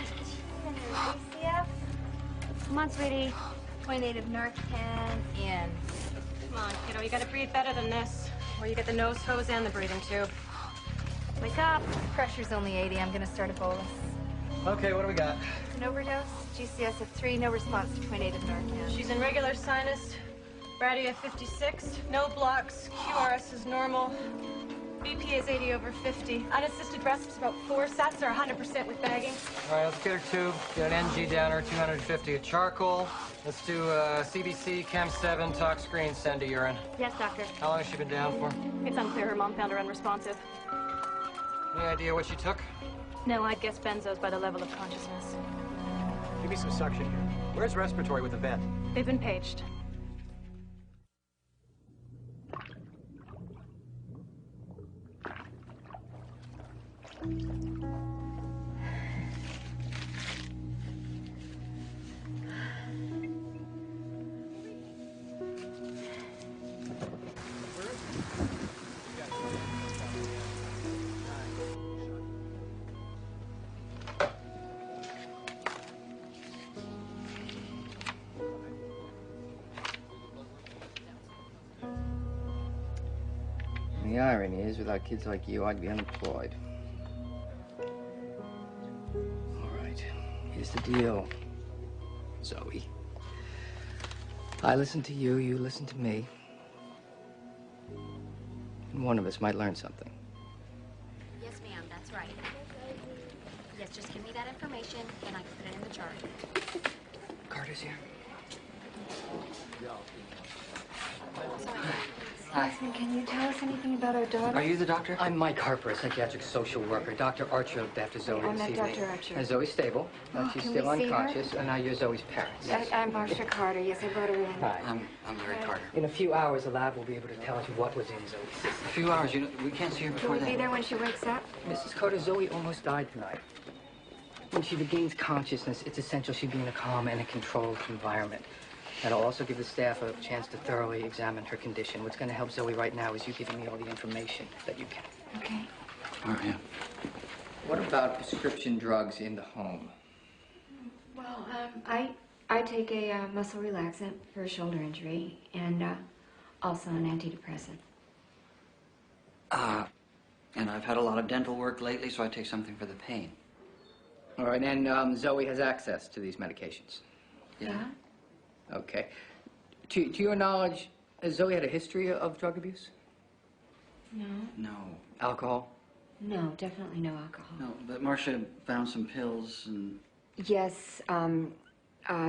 in her ACF. Come on, sweetie. Point of Narcan in. Come on, kiddo, you gotta breathe better than this. Or you get the nose hose and the breathing tube. Wake up. Pressure's only 80. I'm gonna start a bolus. Okay, what do we got? An overdose. GCS of 3. No response to point of Narcan. She's in regular sinus. Bradia 56. No blocks. QRS is normal. BP is 80/50. Unassisted rest is about 4 sets or 100% with bagging. All right, let's get her tube. Get an NG downer, 250 of charcoal. Let's do CBC, Chem 7, tox screen, send to urine. Yes, doctor. How long has she been down for? It's unclear. Her mom found her unresponsive. Any idea what she took? No, I'd guess benzos by the level of consciousness. Give me some suction here. Where's respiratory with the vent? They've been paged. The irony is, without kids like you, I'd be unemployed. All right, here's the deal, Zoe. I listen to you, you listen to me. And one of us might learn something. Yes, ma'am, that's right. Yes, just give me that information and I can put it in the chart. Carter's here. Excuse me, can you tell us anything about our daughter? Are you the doctor? I'm Mike Harper, a psychiatric social worker. Dr. Archer looked after Zoe I'm this not evening. Dr. Archer. Zoe's stable. She's can still we see her? unconscious, and now you're Zoe's parents. I'm Marcia Carter. Yes, I brought her in. Hi, I'm Larry Carter. In a few hours, the lab will be able to tell us what was in Zoe's system. A few hours? We can't see her Can before we then. be there when she wakes up? Mrs. Carter, Zoe almost died tonight. When she regains consciousness, it's essential she be in a calm and a controlled environment. That'll also give the staff a chance to thoroughly examine her condition. What's going to help Zoe right now is you giving me all the information that you can. Okay. All right, yeah. What about prescription drugs in the home? Well, I take a muscle relaxant for a shoulder injury and also an antidepressant. And I've had a lot of dental work lately, so I take something for the pain. All right, and Zoe has access to these medications. Yeah? Okay. To your knowledge, has Zoe had a history of drug abuse? No. No. Alcohol? No, definitely no alcohol. No, but Marcia found some pills and... Yes,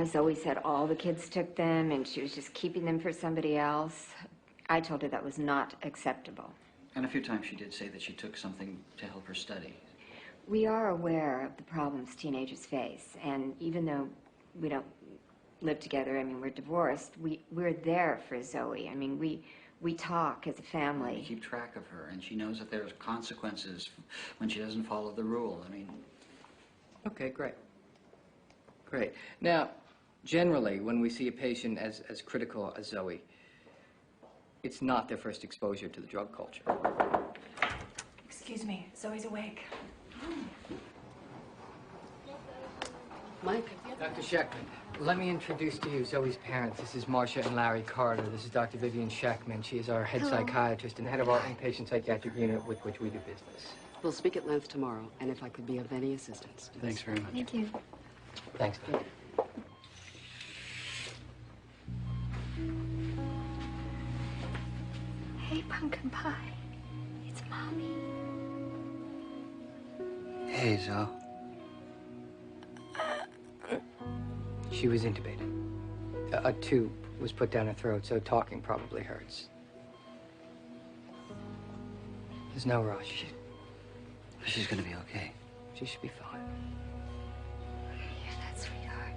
Zoe said all the kids took them and she was just keeping them for somebody else. I told her that was not acceptable. And a few times she did say that she took something to help her study. We are aware of the problems teenagers face, and even though we don't live together, I mean, we're divorced, we're there for Zoe. I mean, we talk as a family. We keep track of her, and she knows that there's consequences when she doesn't follow the rule. I mean... Okay, great. Great. Now, generally, when we see a patient as critical as Zoe, it's not their first exposure to the drug culture. Excuse me, Zoe's awake. Mike? Dr. Sheckman, let me introduce to you Zoe's parents. This is Marcia and Larry Carter. This is Dr. Vivian Sheckman. She is our head psychiatrist and head of our inpatient psychiatric unit with which we do business. We'll speak at length tomorrow, and if I could be of any assistance. Thanks very much. Thank you. Thanks, Doc. Hey, pumpkin pie. It's Mommy. Hey, Zoe. She was intubated. A tube was put down her throat, so talking probably hurts. There's no rush. She's gonna be okay. She should be fine. You're that sweetheart.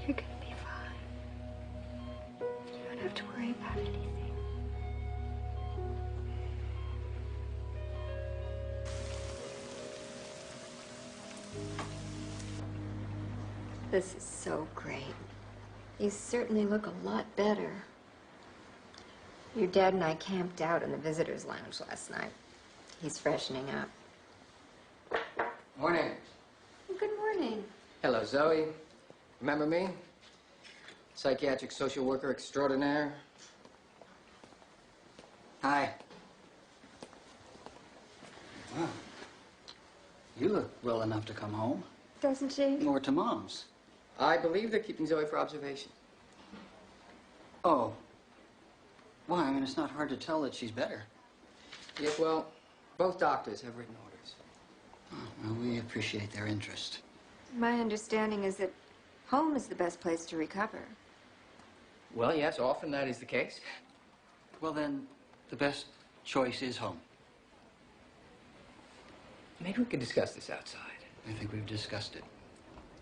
You're gonna be fine. You don't have to worry about anything. This is so great. You certainly look a lot better. Your dad and I camped out in the visitor's lounge last night. He's freshening up. Morning. Good morning. Hello, Zoe. Remember me? Psychiatric social worker extraordinaire. Hi. Wow. You look well enough to come home. Doesn't she? Or to Mom's. I believe they're keeping Zoe for observation. Oh. Why? I mean, it's not hard to tell that she's better. Yeah, well, both doctors have written orders. Oh, well, we appreciate their interest. My understanding is that home is the best place to recover. Well, yes, often that is the case. Well, then, the best choice is home. Maybe we could discuss this outside. I think we've discussed it.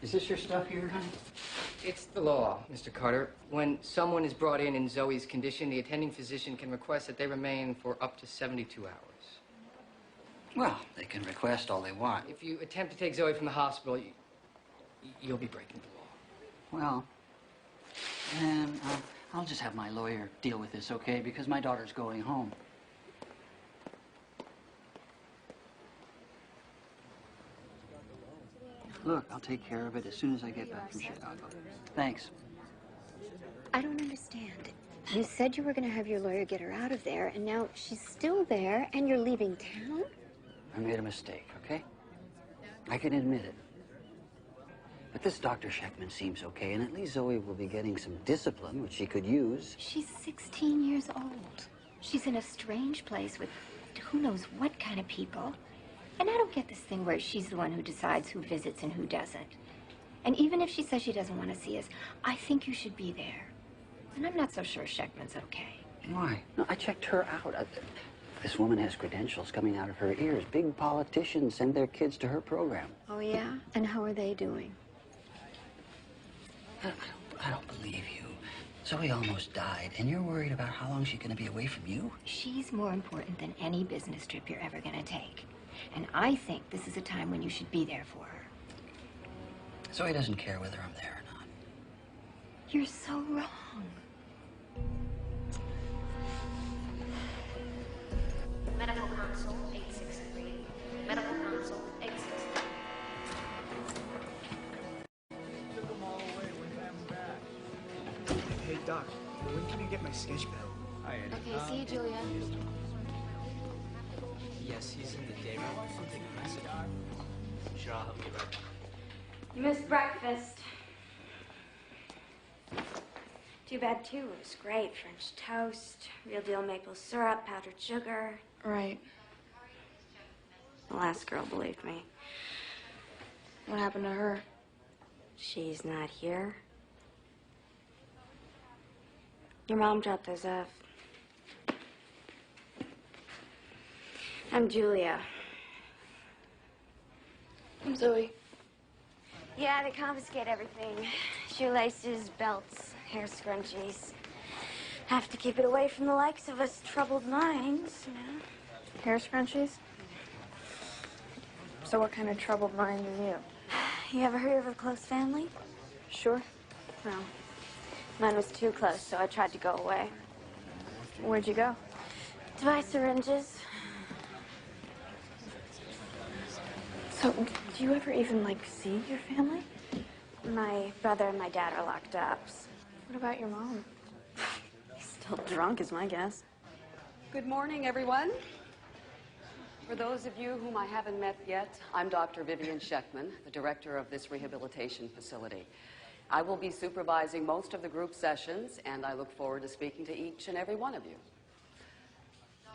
Is this your stuff here, honey? It's the law, Mr. Carter. When someone is brought in Zoe's condition, the attending physician can request that they remain for up to 72 hours. Well, they can request all they want. If you attempt to take Zoe from the hospital, you'll be breaking the law. Well, then I'll just have my lawyer deal with this, okay? Because my daughter's going home. Look, I'll take care of it as soon as I get back from Chicago. Thanks. I don't understand. You said you were going to have your lawyer get her out of there, and now she's still there, and you're leaving town? I made a mistake, okay? I can admit it. But this Dr. Sheckman seems okay, and at least Zoe will be getting some discipline, which she could use. She's 16 years old. She's in a strange place with who knows what kind of people. And I don't get this thing where she's the one who decides who visits and who doesn't. And even if she says she doesn't want to see us, I think you should be there. And I'm not so sure Sheckman's okay. Why? No, I checked her out. This woman has credentials coming out of her ears. Big politicians send their kids to her program. Oh, yeah? And how are they doing? I don't believe you. Zoe almost died, and you're worried about how long she's going to be away from you? She's more important than any business trip you're ever going to take. And I think this is a time when you should be there for her. Zoe doesn't care whether I'm there or not. You're so wrong. Medical console 863. Medical console 863. Hey, Doc, when can you get my sketch pad? Okay, see you, Julia. Yes, he's in the day room. I'll take a message. Sure, I'll help you right back. You missed breakfast. Too bad, too. It was great. French toast, real deal maple syrup, powdered sugar. Right. The last girl believed me. What happened to her? She's not here. Your mom dropped those off. I'm Julia. I'm Zoey. Yeah, they confiscate everything. Shoelaces, belts, hair scrunchies. Have to keep it away from the likes of us troubled minds, you know. Hair scrunchies? So what kind of troubled mind are you? You ever heard of a close family? Sure. No. Mine was too close, so I tried to go away. Where'd you go? To buy syringes. So, do you ever even, like, see your family? My brother and my dad are locked up. What about your mom? Still drunk is my guess. Good morning, everyone. For those of you whom I haven't met yet, I'm Dr. Vivian Sheckman, the director of this rehabilitation facility. I will be supervising most of the group sessions, and I look forward to speaking to each and every one of you.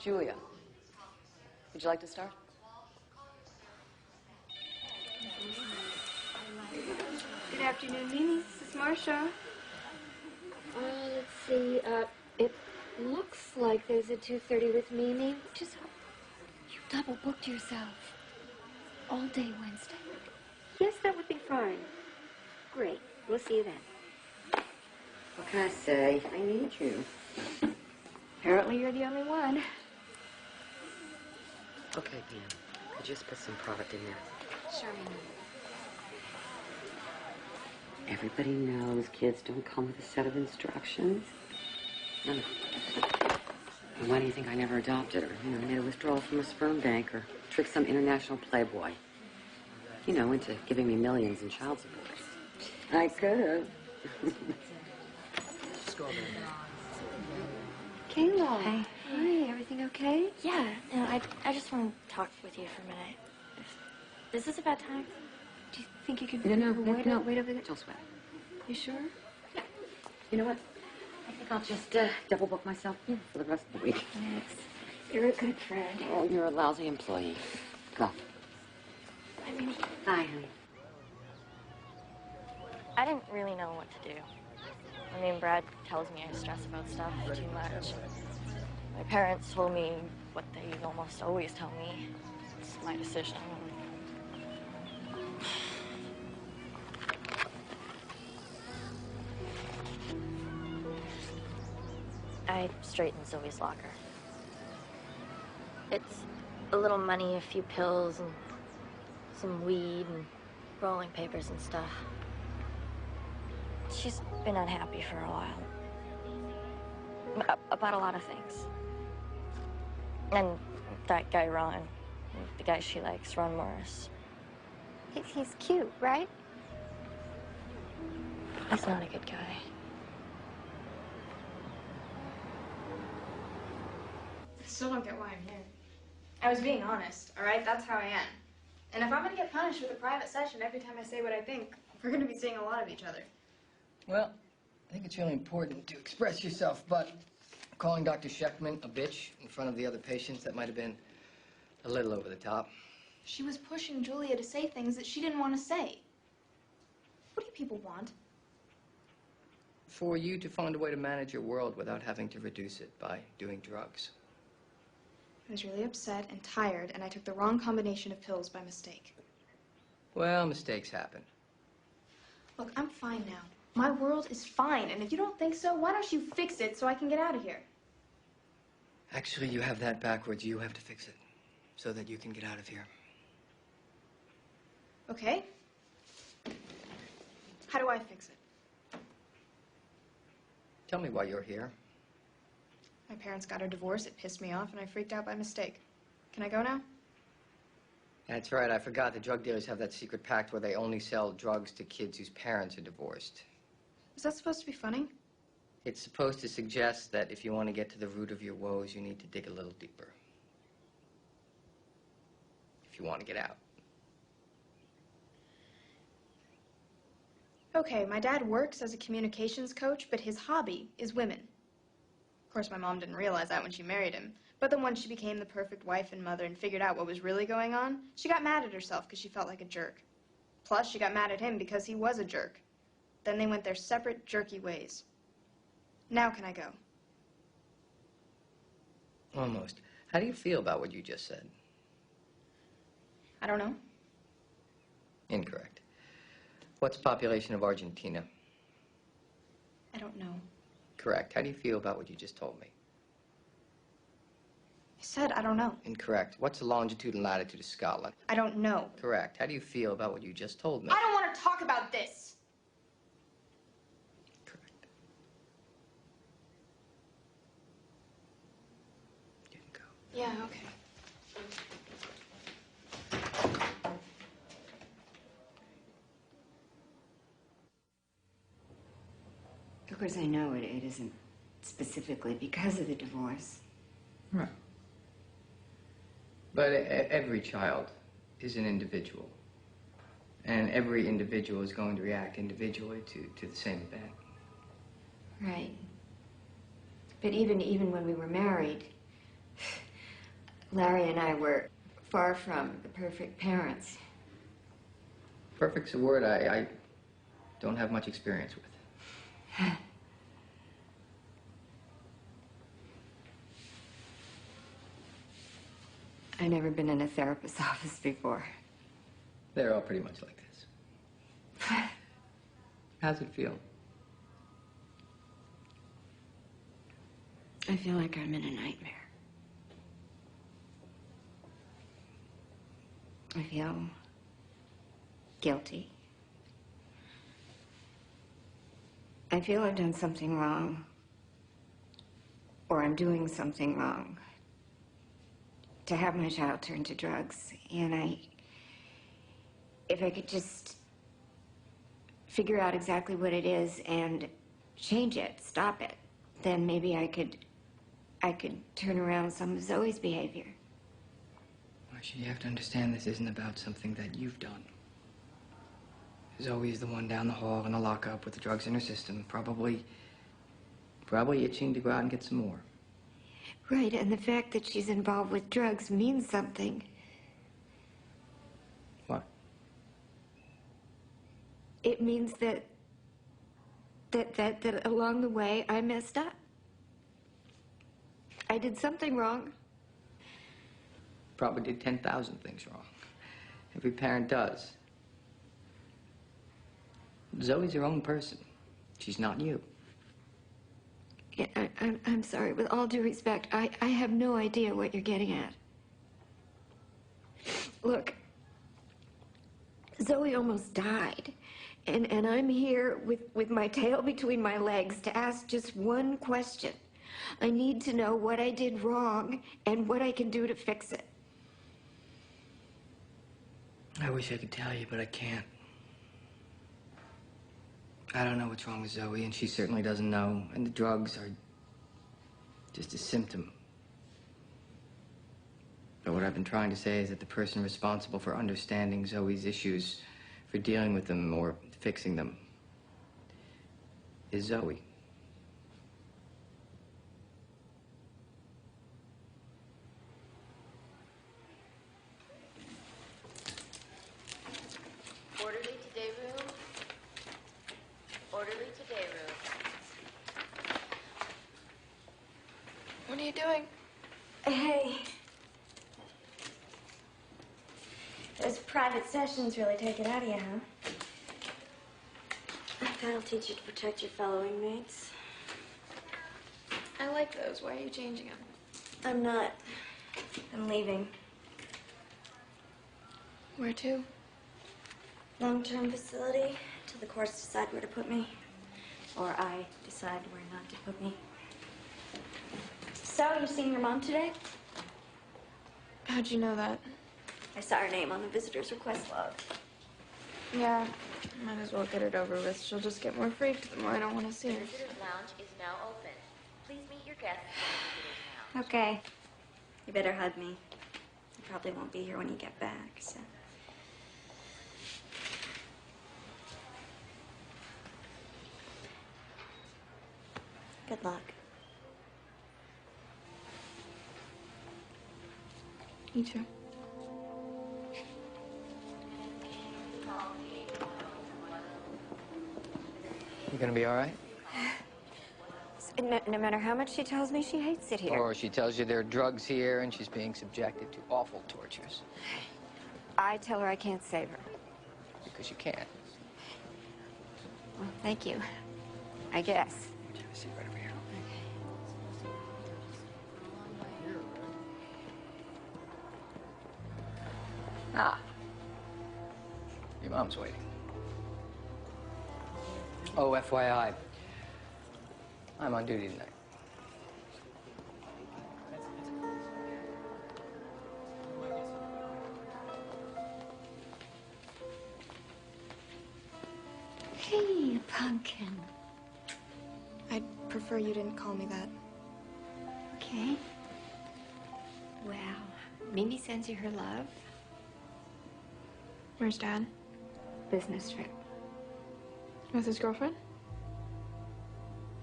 Julia, would you like to start? Good afternoon, Mimi. This is Marcia. Let's see. It looks like there's a 2:30 with Mimi. Just you double booked yourself. All day Wednesday. Yes, that would be fine. Great. We'll see you then. What can I say? I need you. Apparently, you're the only one. Okay, Pam. Could you just put some product in there? Sure, Mimi. Everybody knows kids don't come with a set of instructions. No. And why do you think I never adopted her? You know, made a withdrawal from a sperm bank or tricked some international playboy, you know, into giving me millions in child support. I could have. Kayla. Hi. Hi, everything okay? Yeah, no, I just want to talk with you for a minute. Is this a bad time? Do you think you could No, wait over there? Don't sweat. You sure? You know what? I think I'll just double book myself for the rest of the week. Thanks. You're a good friend. Oh, you're a lousy employee. Go. I mean, Bye, honey. I didn't really know what to do. I mean, Brad tells me I stress about stuff too much. My parents told me what they almost always tell me. It's my decision. I straightened Zoe's locker. It's a little money, a few pills, and some weed, and rolling papers and stuff. She's been unhappy for a while. About a lot of things. And that guy, Ron, the guy she likes, Ron Morris. he's cute, right? He's not a good guy. I still don't get why I'm here. I was being honest, all right? That's how I am. And if I'm gonna get punished with a private session every time I say what I think, we're gonna be seeing a lot of each other. Well, I think it's really important to express yourself, but calling Dr. Sheckman a bitch in front of the other patients, that might have been a little over the top. She was pushing Julia to say things that she didn't want to say. What do you people want? For you to find a way to manage your world without having to reduce it by doing drugs. I was really upset and tired, and I took the wrong combination of pills by mistake. Well, mistakes happen. Look, I'm fine now. My world is fine, and if you don't think so, why don't you fix it so I can get out of here? Actually, you have that backwards. You have to fix it so that you can get out of here. Okay. How do I fix it? Tell me why you're here. My parents got a divorce, it pissed me off, and I freaked out by mistake. Can I go now? That's right, I forgot the drug dealers have that secret pact where they only sell drugs to kids whose parents are divorced. Is that supposed to be funny? It's supposed to suggest that if you want to get to the root of your woes, you need to dig a little deeper. If you want to get out. Okay, my dad works as a communications coach, but his hobby is women. Of course, my mom didn't realize that when she married him. But then once she became the perfect wife and mother and figured out what was really going on, she got mad at herself because she felt like a jerk. Plus, she got mad at him because he was a jerk. Then they went their separate, jerky ways. Now can I go? Almost. How do you feel about what you just said? I don't know. Incorrect. What's the population of Argentina? I don't know. Correct. How do you feel about what you just told me? I said I don't know. Incorrect. What's the longitude and latitude of Scotland? I don't know. Correct. How do you feel about what you just told me? I don't want to talk about this. Correct. You can go. Yeah, okay. Of course, I know it isn't specifically because of the divorce. Right. But every child is an individual. And every individual is going to react individually to the same event. Right. But even when we were married, Larry and I were far from the perfect parents. Perfect's a word I don't have much experience with. I've never been in a therapist's office before. They're all pretty much like this. How's it feel? I feel like I'm in a nightmare. I feel guilty. I feel I've done something wrong, or I'm doing something wrong to have my child turn to drugs. And if I could just figure out exactly what it is and change it, stop it, then maybe I could turn around some of Zoe's behavior. Marcia, you have to understand this isn't about something that you've done. Zoe's the one down the hall in a lockup with the drugs in her system, probably itching to go out and get some more. Right, and the fact that she's involved with drugs means something. What? It means that along the way I messed up. I did something wrong. Probably did 10,000 things wrong. Every parent does. Zoe's her own person. She's not you. Yeah, I'm sorry. With all due respect, I have no idea what you're getting at. Look, Zoe almost died. And I'm here with my tail between my legs to ask just one question. I need to know what I did wrong and what I can do to fix it. I wish I could tell you, but I can't. I don't know what's wrong with Zoe, and she certainly doesn't know. And the drugs are just a symptom. But what I've been trying to say is that the person responsible for understanding Zoe's issues, for dealing with them or fixing them, is Zoe. Orderly to day room. Orderly to day room. What are you doing? Hey. Those private sessions really take it out of you, huh? That'll teach you to protect your fellow inmates. I like those. Why are you changing them? I'm not. I'm leaving. Where to? Long-term facility till the courts decide where to put me. Or I decide where not to put me. So, you seen your mom today? How'd you know that? I saw her name on the visitor's request log. Yeah, might as well get it over with. She'll just get more freaked the more I don't want to see her. The visitor's lounge is now open. Please meet your guests in the visitor's lounge. Okay. You better hug me. I probably won't be here when you get back, so. Good luck. You too. You gonna be all right? No matter how much she tells me she hates it here. Or she tells you there are drugs here and she's being subjected to awful tortures. I tell her I can't save her. Because you can't. Well, thank you. I guess. Have a seat right over here. Ah. Your mom's waiting. Oh, FYI. I'm on duty tonight. Hey, pumpkin. I'd prefer you didn't call me that. Okay. Well, Mimi sends you her love. Where's Dad? Business trip. With his girlfriend?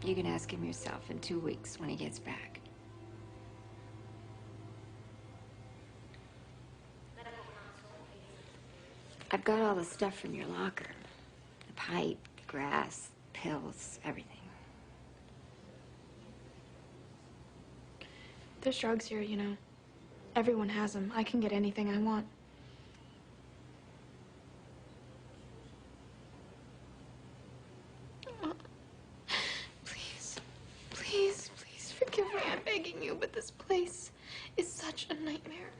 You can ask him yourself in 2 weeks when he gets back. I've got all the stuff from your locker. The pipe, the grass, pills, everything. There's drugs here, you know. Everyone has them. I can get anything I want. Please, please, please forgive me. I'm begging you, but this place is such a nightmare.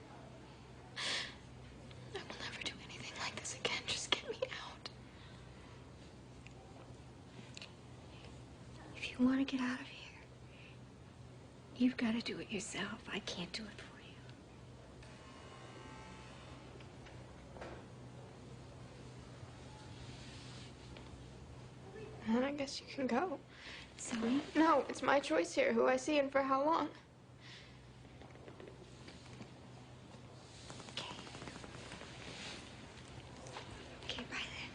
I will never do anything like this again. Just get me out. If you want to get out of here, you've got to do it yourself. I can't do it for you. Well, I guess you can go. Zoey? No, it's my choice here, who I see and for how long. Okay, bye then.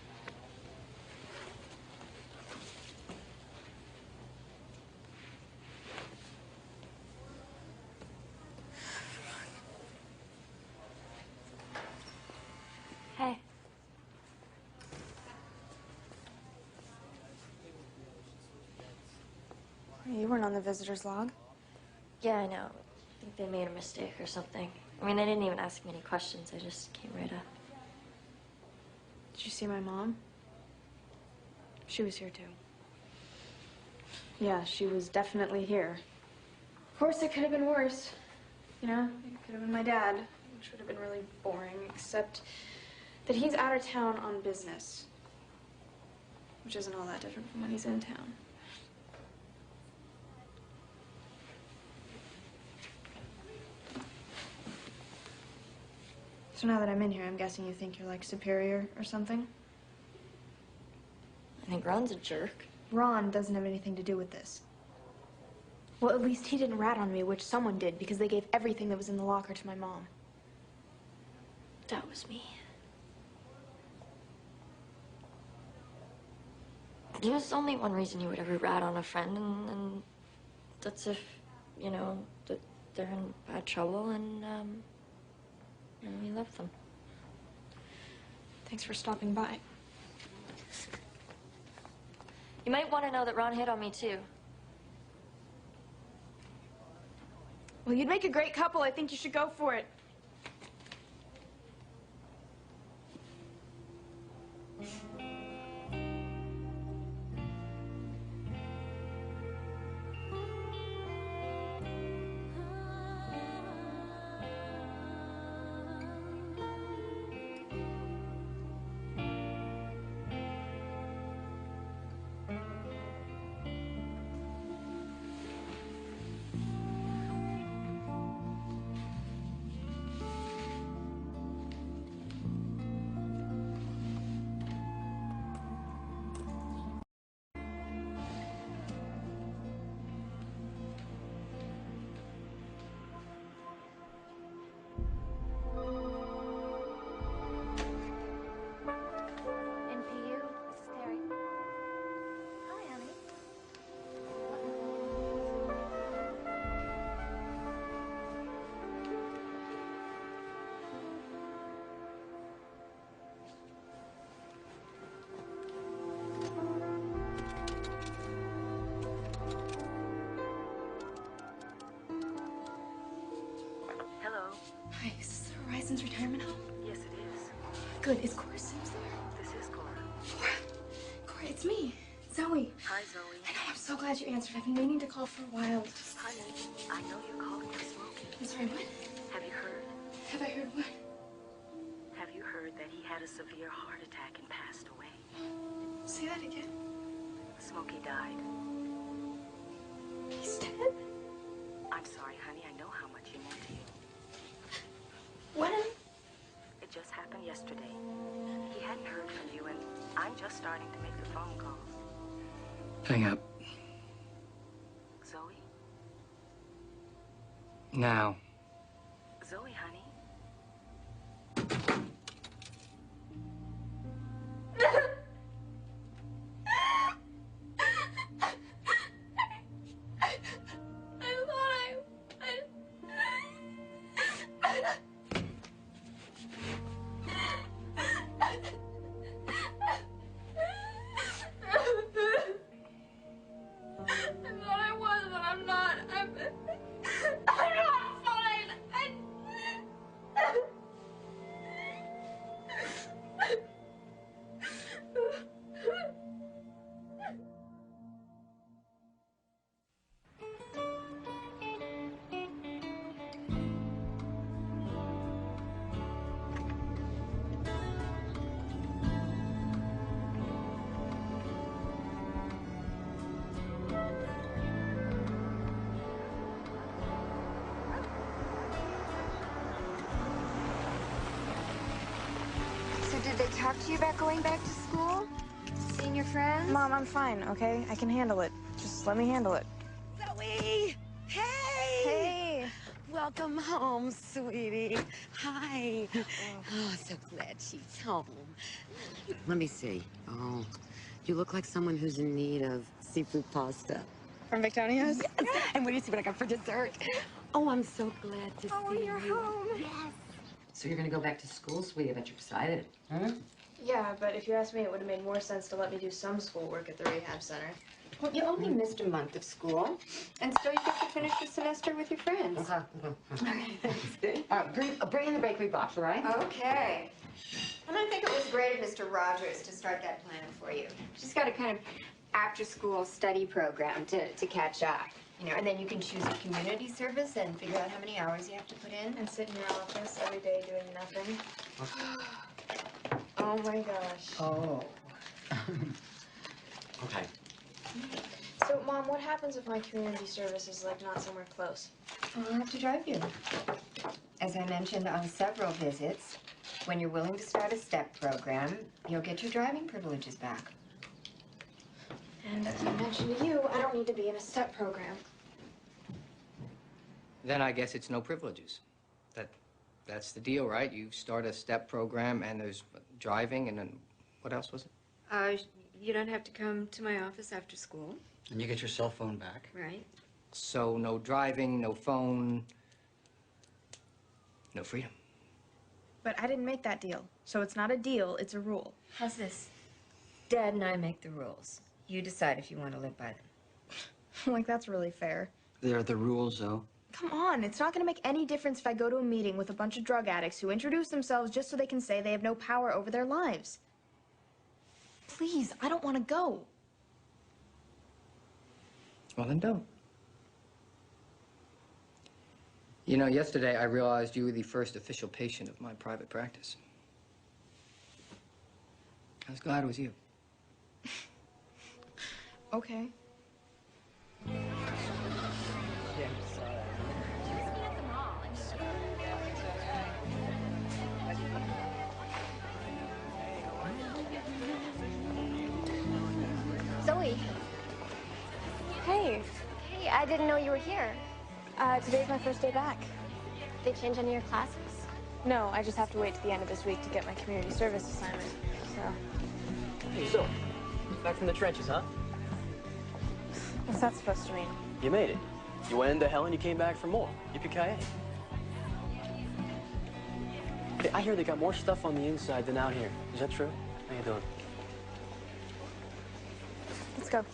Hey. You weren't on the visitor's log. Yeah, I know. I think they made a mistake or something. I mean, they didn't even ask me any questions. They just came right up. Did you see my mom? She was here too. Yeah, she was definitely here. Of course, it could have been worse. You know, it could have been my dad, which would have been really boring, except that he's out of town on business, which isn't all that different from when he's in town. So now that I'm in here, I'm guessing you think you're like superior or something? I think Ron's a jerk. Ron doesn't have anything to do with this. Well, at least he didn't rat on me, which someone did, because they gave everything that was in the locker to my mom. That was me. There's only one reason you would ever rat on a friend, and that's if, you know, that they're in bad trouble and you love them. Thanks for stopping by. You might want to know that Ron hit on me, too. Well, you'd make a great couple. I think you should go for it. Madison's retirement home? Yes, it is. Good. Is Cora Sims there? This is Cora. Cora, it's me, Zoe. Hi, Zoe. I know. I'm so glad you answered. I've been meaning to call for a while. Honey, I know you're calling for Smokey. I'm sorry. What? Have you heard? Have I heard what? Have you heard that he had a severe heart attack and passed away? Say that again. Smokey died. He's dead? I'm sorry, honey. I know how much he meant to you. When? It just happened yesterday. He hadn't heard from you, and I'm just starting to make the phone calls. Hang up. Zoe? Now. Zoe, honey. Did they talk to you about going back to school? Seeing your friends? Mom, I'm fine, okay? I can handle it. Just let me handle it. Zoe! Hey! Hey! Welcome home, sweetie. Hi. Oh, so glad she's home. Let me see. Oh, you look like someone who's in need of seafood pasta. From Victonia's? Yes. And what do you see what I got for dessert? Oh, I'm so glad to see you're you. home. Yes. So you're gonna go back to school, sweetie. I bet you're excited. Huh? Yeah, but if you ask me, it would have made more sense to let me do some schoolwork at the rehab center. Well, you only missed a month of school, and so you get to finish the semester with your friends. Okay, good. All right, bring in the bakery box, all right? Okay. And I think it was great of Mr. Rogers to start that plan for you. She's got a kind of after-school study program to catch up. You know, and then you can choose a community service and figure out how many hours you have to put in. And sit in your office every day doing nothing. Oh my gosh. Oh. Okay. So, Mom, what happens if my community service is, like, not somewhere close? I'll have to drive you. As I mentioned on several visits, when you're willing to start a STEP program, you'll get your driving privileges back. And as I mentioned to you, I don't need to be in a STEP program. Then I guess it's no privileges. That's the deal, right? You start a STEP program, and there's driving, and then what else was it? You don't have to come to my office after school. And you get your cell phone back. Right. So no driving, no phone, no freedom. But I didn't make that deal. So it's not a deal, it's a rule. How's this? Dad and I make the rules. You decide if you want to live by them. Like, that's really fair. They're the rules, though. Come on, it's not gonna make any difference if I go to a meeting with a bunch of drug addicts who introduce themselves just so they can say they have no power over their lives. Please, I don't want to go. Well, then don't. You know, yesterday I realized you were the first official patient of my private practice. I was glad it was you. Okay. Zoe. Hey. Hey, I didn't know you were here. Today's my first day back. They change any of your classes? No, I just have to wait to the end of this week to get my community service assignment, so... Hey, Zoe. Back from the trenches, huh? What's that supposed to mean? You made it. You went into hell and you came back for more. Yippee-ki-yay. Hey, I hear they got more stuff on the inside than out here. Is that true? How you doing? Let's go.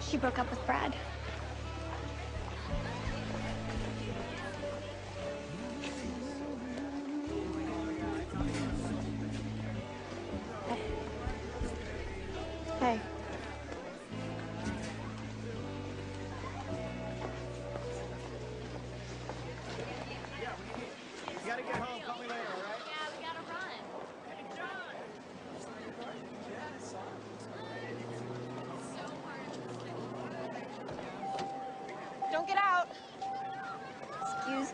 She broke up with Brad.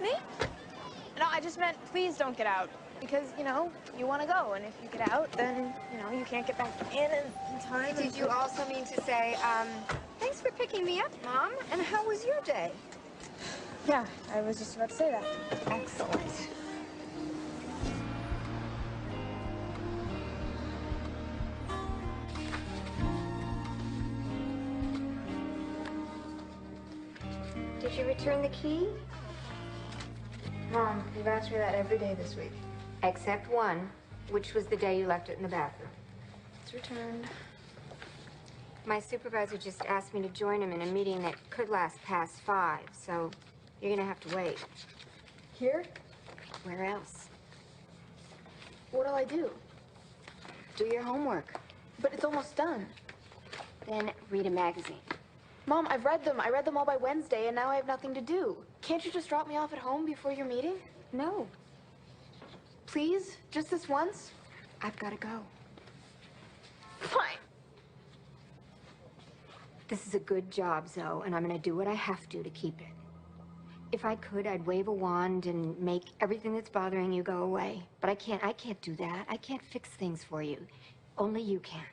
Me? No, I just meant please don't get out. Because, you know, you want to go, and if you get out, then, you know, you can't get back in time. Did you also mean to say, thanks for picking me up, Mom, and how was your day? Yeah, I was just about to say that. Excellent. Did you return the key? Mom, you've asked me that every day this week. Except one, which was the day you left it in the bathroom. It's returned. My supervisor just asked me to join him in a meeting that could last past 5, so you're gonna have to wait. Here? Where else? What'll I do? Do your homework. But it's almost done. Then read a magazine. Mom, I've read them. I read them all by Wednesday, and now I have nothing to do. Can't you just drop me off at home before your meeting? No. Please? Just this once? I've gotta go. Fine. This is a good job, Zoe, and I'm gonna do what I have to keep it. If I could, I'd wave a wand and make everything that's bothering you go away. But I can't do that. I can't fix things for you. Only you can.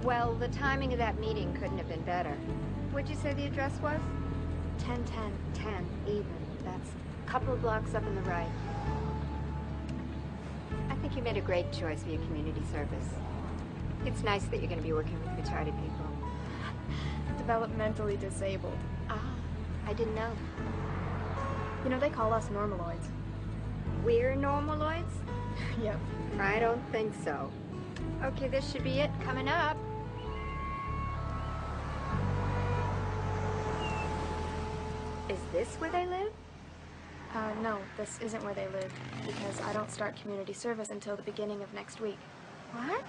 Well, the timing of that meeting couldn't have been better. What'd you say the address was? 1010. 10, even. That's a couple of blocks up on the right. I think you made a great choice for your community service. It's nice that you're going to be working with retarded people. Developmentally disabled. Ah, I didn't know. You know, they call us normaloids. We're normaloids? Yep. I don't think so. Okay, this should be it. Coming up. Is this where they live? No, this isn't where they live, because I don't start community service until the beginning of next week. What?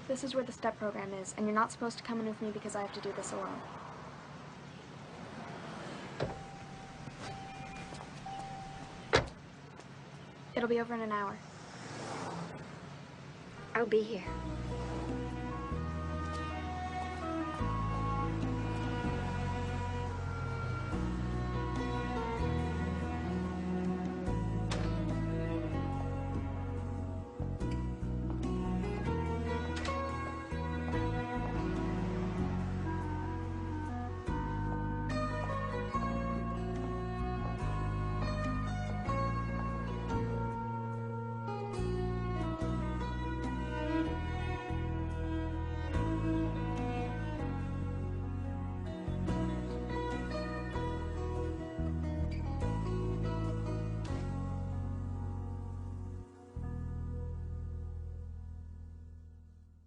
This is where the STEP program is, and you're not supposed to come in with me because I have to do this alone. It'll be over in an hour. I'll be here.